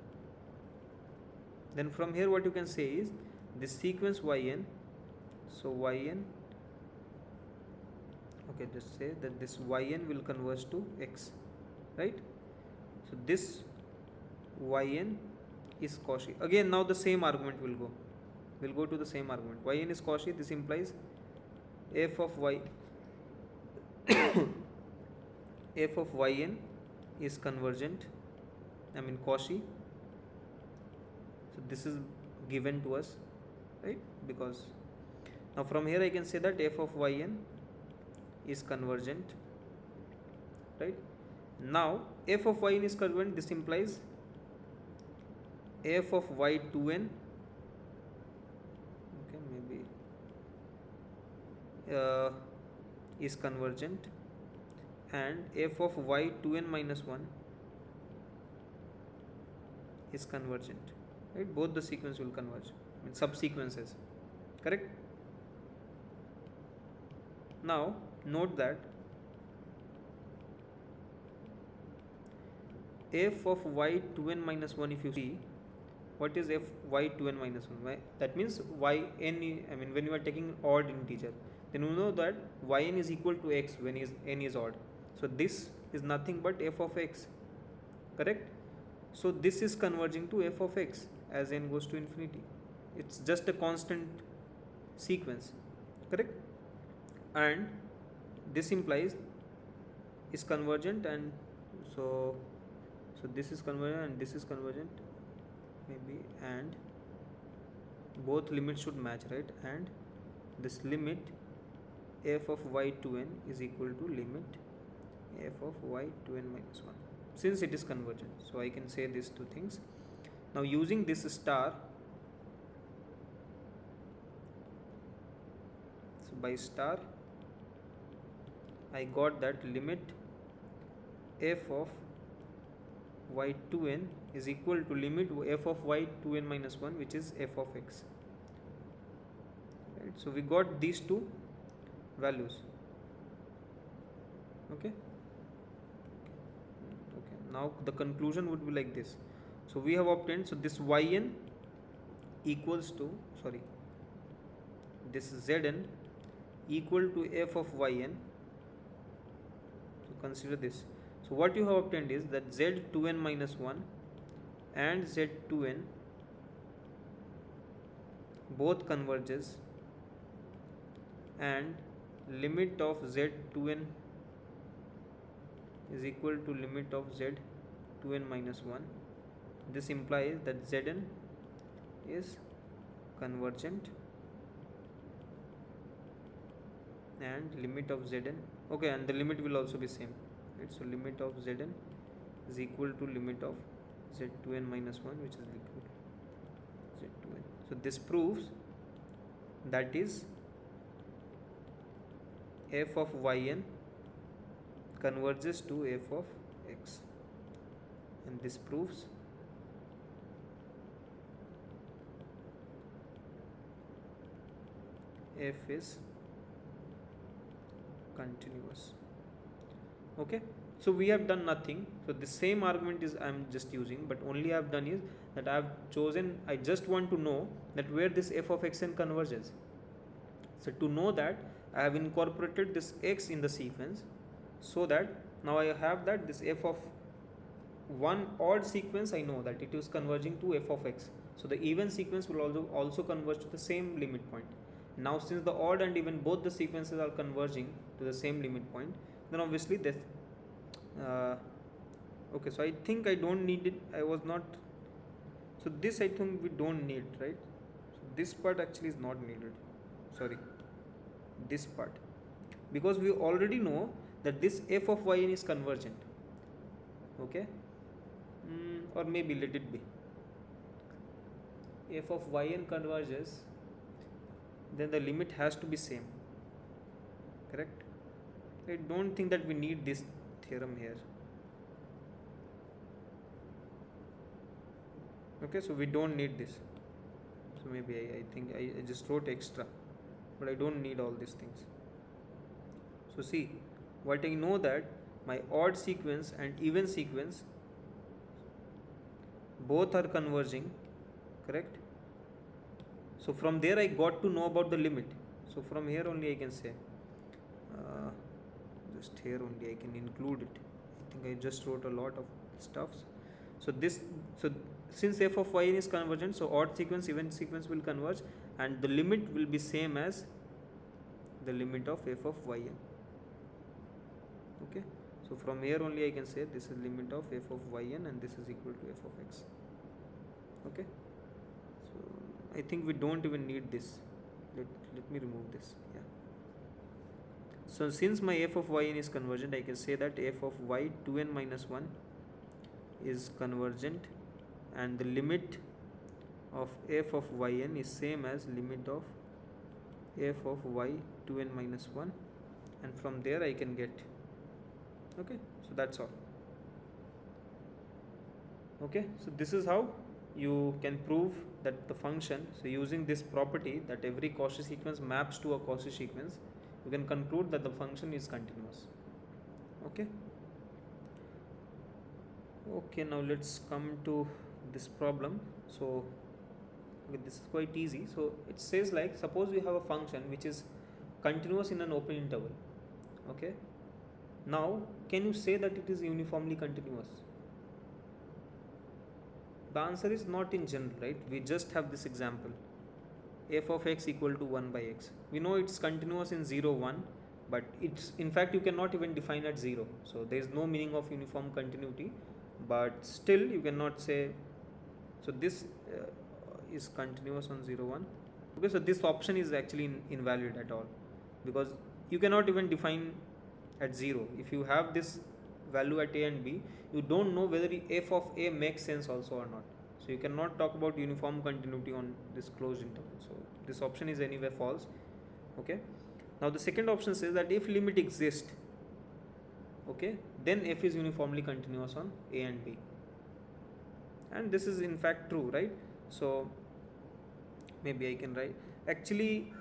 Then from here what you can say is this sequence yn, so yn, okay, just say that this yn will converge to x, right? So this yn is Cauchy. Again, now the same argument will go. We'll go to the same argument. Yn is Cauchy. This implies f of y f of yn is convergent, I mean Cauchy. So this is given to us, right? Because now from here I can say that f of yn is convergent, right? Now f of yn is convergent. This implies f of y2n, okay, maybe is convergent, and f of y2n minus 1 is convergent, right? Both the sequence will converge, I mean subsequences, correct? Now note that f of y 2n minus 1, if you see, what is f y 2n minus 1? That means yn, I mean, when you are taking odd integer, then you know that yn is equal to x when n is odd. So this is nothing but f of x, correct? So this is converging to f of x as n goes to infinity. It's just a constant sequence, correct? And this implies is convergent, and so this is convergent and this is convergent maybe, and both limits should match, right? And this limit f of y to n is equal to limit f of y to n minus 1, since it is convergent. So I can say these two things. Now using this star, so by star I got that limit f of y to n is equal to limit f of y to n minus 1, which is f of x, right? So we got these two values. Okay, now the conclusion would be like this. So we have obtained, so this yn equals to, sorry, this zn equal to f of yn. So consider this. So what you have obtained is that z2n minus 1 and z2n both converges, and limit of z2n is equal to limit of z2n minus 1. This implies that zn is convergent, and limit of zn, okay, and the limit will also be same, right? So limit of zn is equal to limit of z2n minus 1, which is equal to z2n. So this proves that is f of yn converges to f of x, and this proves f is continuous. Okay, so we have done nothing. So the same argument is I am just using, but only I have done is that I have chosen, I just want to know that where this f of xn converges. So to know that, I have incorporated this x in the sequence, so that now I have that this f of one odd sequence, I know that it is converging to f of x. So the even sequence will also converge to the same limit point. Now since the odd and even both the sequences are converging to the same limit point, then obviously this okay, so I think I don't need it. I was not, so this I think we don't need, right? So this part actually is not needed, sorry, this part, because we already know that this f of yn is convergent. Okay, or maybe let it be f of yn converges, then the limit has to be same, correct? I don't think that we need this theorem here. Okay, so we don't need this. So maybe I think I just wrote extra, but I don't need all these things. So see, what I know that my odd sequence and even sequence both are converging, correct? So from there I got to know about the limit. So from here only I can say, just here only I can include it. I think I just wrote a lot of stuffs. So this, so since f of yn is convergent, so odd sequence, even sequence will converge, and the limit will be same as the limit of f of yn. Okay, so from here only I can say this is limit of f of yn, and this is equal to f of x. Okay, so I think we don't even need this. Let me remove this. Yeah. So since my f of yn is convergent, I can say that f of y 2n minus 1 is convergent, and the limit of f of yn is same as limit of f of y 2n minus 1, and from there I can get. Okay, so that's all. Okay, so this is how you can prove that the function, so using this property that every Cauchy sequence maps to a Cauchy sequence, you can conclude that the function is continuous. Okay. Okay, now let's come to this problem. So okay, this is quite easy. So it says like, suppose we have a function which is continuous in an open interval. Okay, now can you say that it is uniformly continuous? The answer is not in general, right? We just have this example, f of x equal to 1 by x. We know it's continuous in 0 1, but it's, in fact, you cannot even define at 0, so there is no meaning of uniform continuity, but still you cannot say, so this is continuous on 0 1. Okay, so this option is actually invalid at all, because you cannot even define at 0. If you have this value at a and b, you don't know whether f of a makes sense also or not, so you cannot talk about uniform continuity on this closed interval. So this option is anyway false. Okay, now the second option says that if limit exists, okay, then f is uniformly continuous on a and b, and this is in fact true, right? So maybe I can write, actually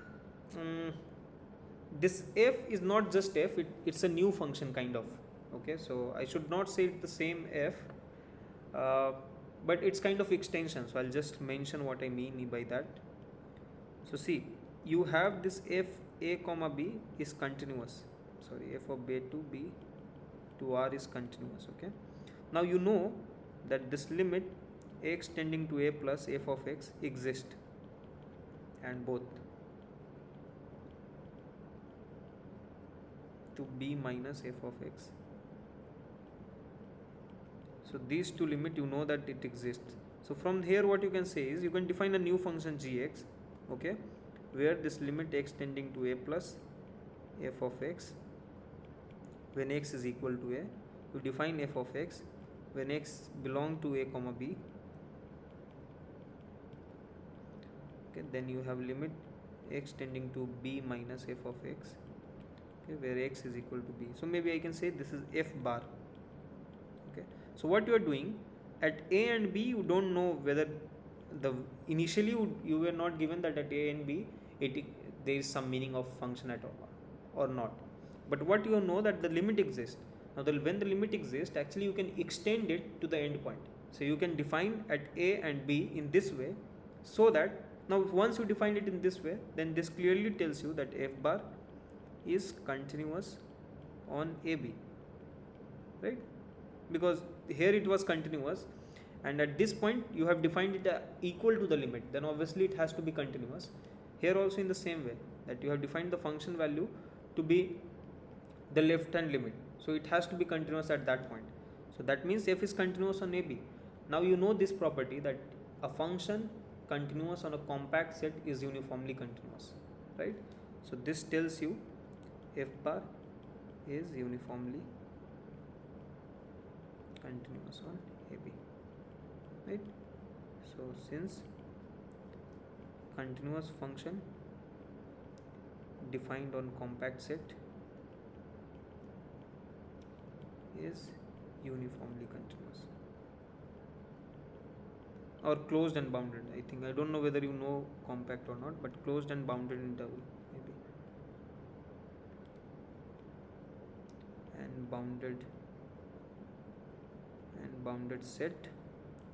this f is not just f, it's a new function kind of. Okay, so I should not say it's the same f, but it's kind of extension, so I'll just mention what I mean by that. So see, you have this f a comma b is continuous, sorry, f of a to b to r is continuous. Okay, now you know that this limit x tending to a plus f of x exists, and both to b minus f of x. So these two limit, you know that it exists. So from here what you can say is, you can define a new function gx, okay, where this limit x tending to a plus f of x, when x is equal to a, you define f of x when x belong to a comma b. Okay, then you have limit x tending to b minus f of x, okay, where x is equal to b. So maybe I can say this is f bar. Okay, so what you are doing at a and b, you don't know whether the initially you were not given that at a and b there is some meaning of function at all or not, but what you know that the limit exists. Now when the limit exists, actually you can extend it to the end point, so you can define at a and b in this way, so that now once you define it in this way, then this clearly tells you that f bar is continuous on AB, right? Because here it was continuous, and at this point you have defined it equal to the limit, then obviously it has to be continuous. Here also in the same way, that you have defined the function value to be the left hand limit, so it has to be continuous at that point. So that means f is continuous on AB. Now you know this property, that a function continuous on a compact set is uniformly continuous, right? So this tells you f bar is uniformly continuous on AB, right? So since continuous function defined on compact set is uniformly continuous, or closed and bounded. I think, I don't know whether you know compact or not, but closed and bounded interval maybe, and bounded set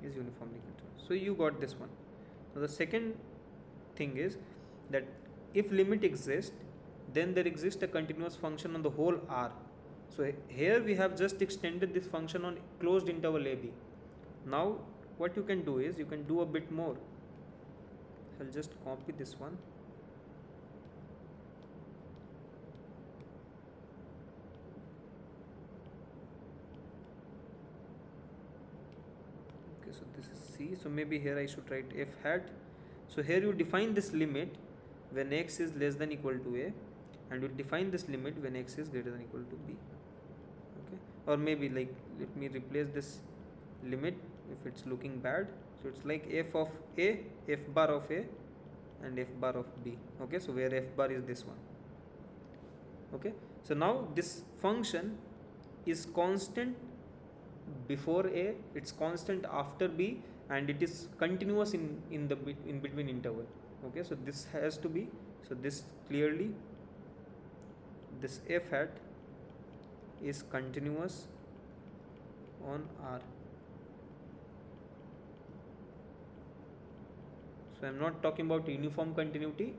is uniformly continuous. So you got this one. Now the second thing is that if limit exists, then there exists a continuous function on the whole R. So here we have just extended this function on closed interval AB. Now what you can do is, you can do a bit more. I'll just copy this one. Okay, so this is C. So maybe here I should write f hat. So here you define this limit when x is less than equal to a, and you define this limit when x is greater than equal to b. Okay, or maybe like, let me replace this limit if it's looking bad. So it's like f of a, f bar of a, and f bar of b. Okay, so where f bar is this one. Okay, so now this function is constant before a, it's constant after b, and it is continuous in between interval. Okay, so this has to be, so this clearly this f hat is continuous on R. So I'm not talking about uniform continuity,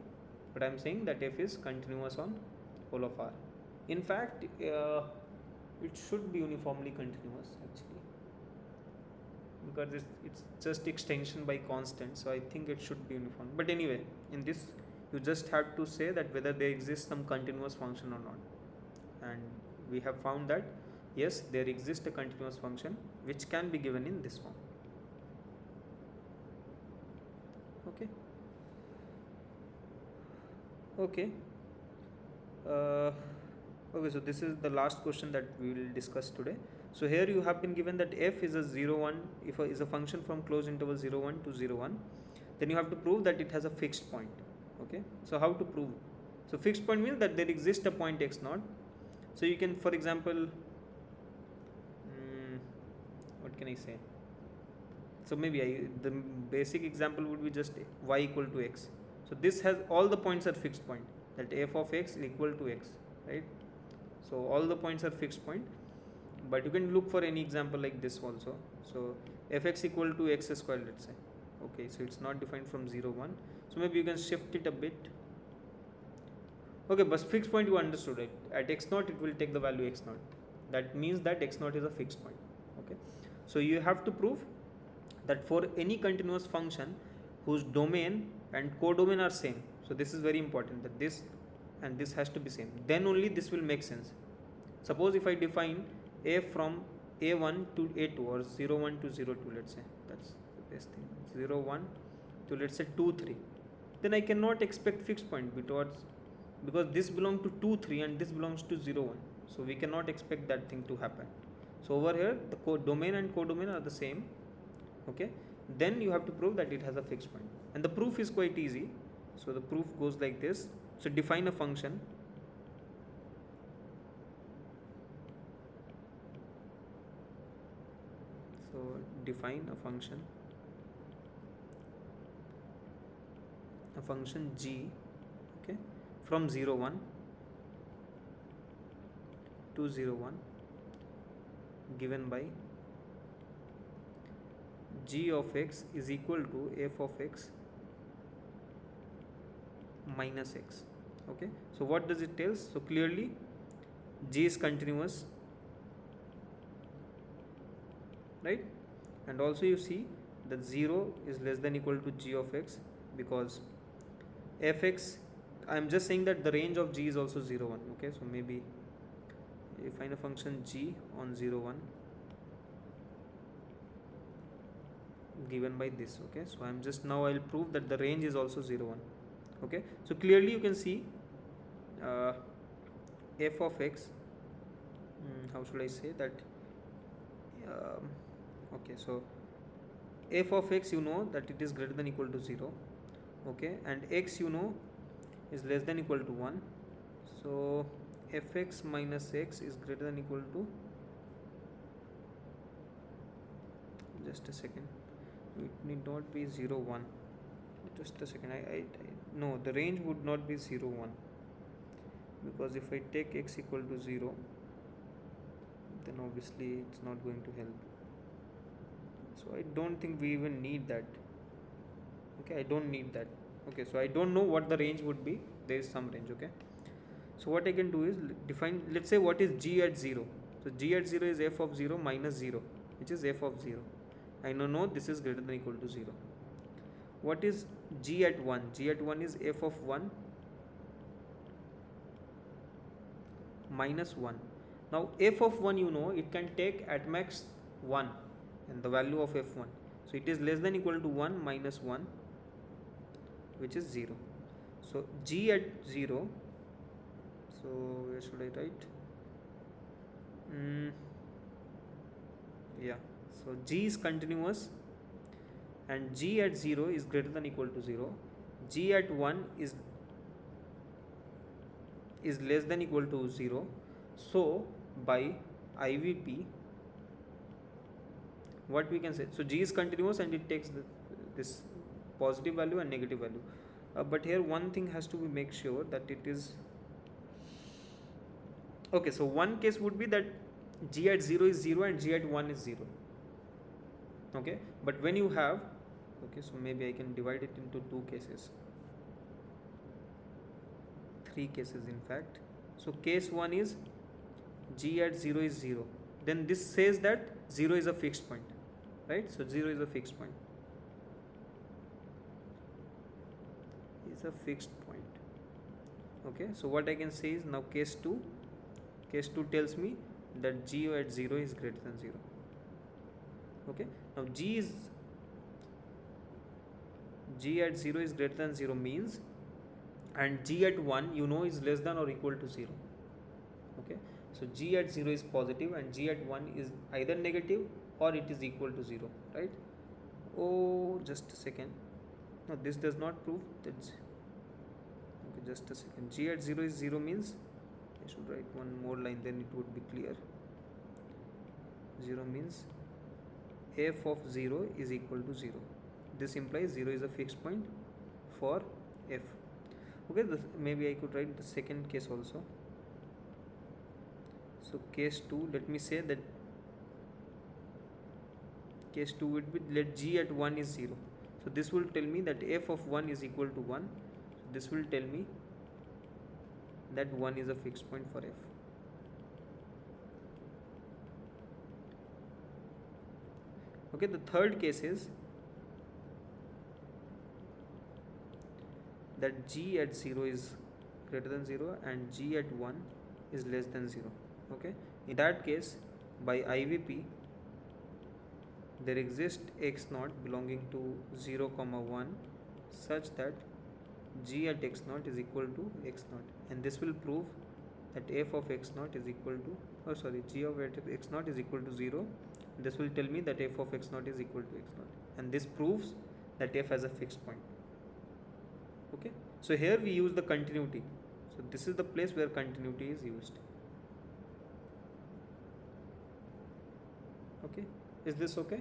but I'm saying that f is continuous on whole of R. In fact, it should be uniformly continuous actually, because it's just extension by constant, so I think it should be uniform. But anyway, in this you just have to say that whether there exists some continuous function or not, and we have found that yes, there exists a continuous function which can be given in this form. Okay. Okay. Okay, so this is the last question that we will discuss today. So here you have been given that f is a 0 1, if is a function from closed interval 0 1 to 0 1, then you have to prove that it has a fixed point. Okay, so how to prove? So fixed point means that there exists a point x naught. So you can, for example, what can I say? So maybe the basic example would be just y equal to x. So this has all the points are fixed point, that f of x is equal to x, right? So all the points are fixed point, but you can look for any example like this also. So fx equal to x square, let's say. Okay, so it's not defined from 0 1, so maybe you can shift it a bit. Okay, but fixed point you understood, right? At x naught it will take the value x naught. That means that x naught is a fixed point. Okay, so you have to prove that for any continuous function whose domain and codomain are same, so this is very important, that this and this has to be same, then only this will make sense. Suppose if I define a from a1 to a2 or 0 1 to 0 2, let's say, that's the best thing, 0 1 to let's say 2 3, then I cannot expect fixed point because this belongs to 2 3 and this belongs to 0 1, so we cannot expect that thing to happen. So over here the domain and codomain are the same. Okay, then you have to prove that it has a fixed point, and the proof is quite easy. So the proof goes like this. So define a function. So define a function g, okay, from 0 1 to 0 1, given by g of x is equal to f of x minus x. Okay, so what does it tell? So clearly g is continuous, right? And also you see that 0 is less than equal to g of x, because fx, I am just saying that the range of g is also 0 1. Okay, so maybe you find a function g on 0 1 given by this. Okay, so I'm just now I'll prove that the range is also 0 1. Okay, so clearly you can see f of x, how should I say that, okay, so f of x, you know that it is greater than equal to 0. Okay, and x, you know, is less than equal to 1. So fx minus x is greater than equal to, just a second, it need not be 0 1, just a second, I no, the range would not be 0 1, because if I take x equal to 0, then obviously it's not going to help. So I don't think we even need that. Okay, I don't need that. Okay, so I don't know what the range would be. There is some range. Okay, so what I can do is define, let's say, what is g at 0. So g at 0 is f of 0 minus 0, which is f of 0. I know this is greater than equal to 0. What is g at 1? G at 1 is f of 1 minus 1. Now f of 1, you know, it can take at max 1 and the value of f1. So it is less than equal to 1 minus 1, which is 0. So g at 0, so where should I write? Yeah, so g is continuous and g at 0 is greater than equal to 0. G at 1 is less than equal to 0. So by IVP, what we can say, so g is continuous and it takes this positive value and negative value. But here one thing has to be make sure that it is Okay, so one case would be that g at 0 is 0 and g at 1 is 0. Okay, but when you have, okay, so maybe I can divide it into two cases, three cases in fact. So case 1 is g at 0 is 0, then this says that 0 is a fixed point, right? So 0 is a fixed point, is a fixed point. Okay, so what I can say is now case 2 tells me that g at 0 is greater than 0. Okay, now g at 0 is greater than 0 means, and g at 1 you know is less than or equal to 0. Okay, so g at 0 is positive and g at 1 is either negative or it is equal to 0, right? Oh, just a second. No, this does not prove that. Okay, just a second. G at 0 is 0 means I should write one more line, then it would be clear. 0 means f of 0 is equal to 0. This implies 0 is a fixed point for f. Okay, maybe I could write the second case also. So case 2, let me say that case 2 would be let g at 1 is 0. So this will tell me that f of 1 is equal to 1. So this will tell me that 1 is a fixed point for f. Okay, the third case is that g at 0 is greater than 0 and g at 1 is less than 0. Okay, in that case, by IVP there exists x naught belonging to 0 comma 1 such that g at x naught is equal to x naught, and this will prove that f of x naught is equal to g of x naught is equal to 0. This will tell me that f of x naught is equal to x naught, and this proves that f has a fixed point. Okay, so here we use the continuity. So this is the place where continuity is used. Okay, is this okay?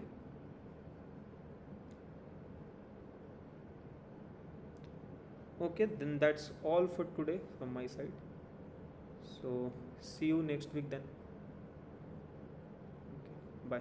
Okay, then that's all for today from my side. So see you next week then. Okay, bye.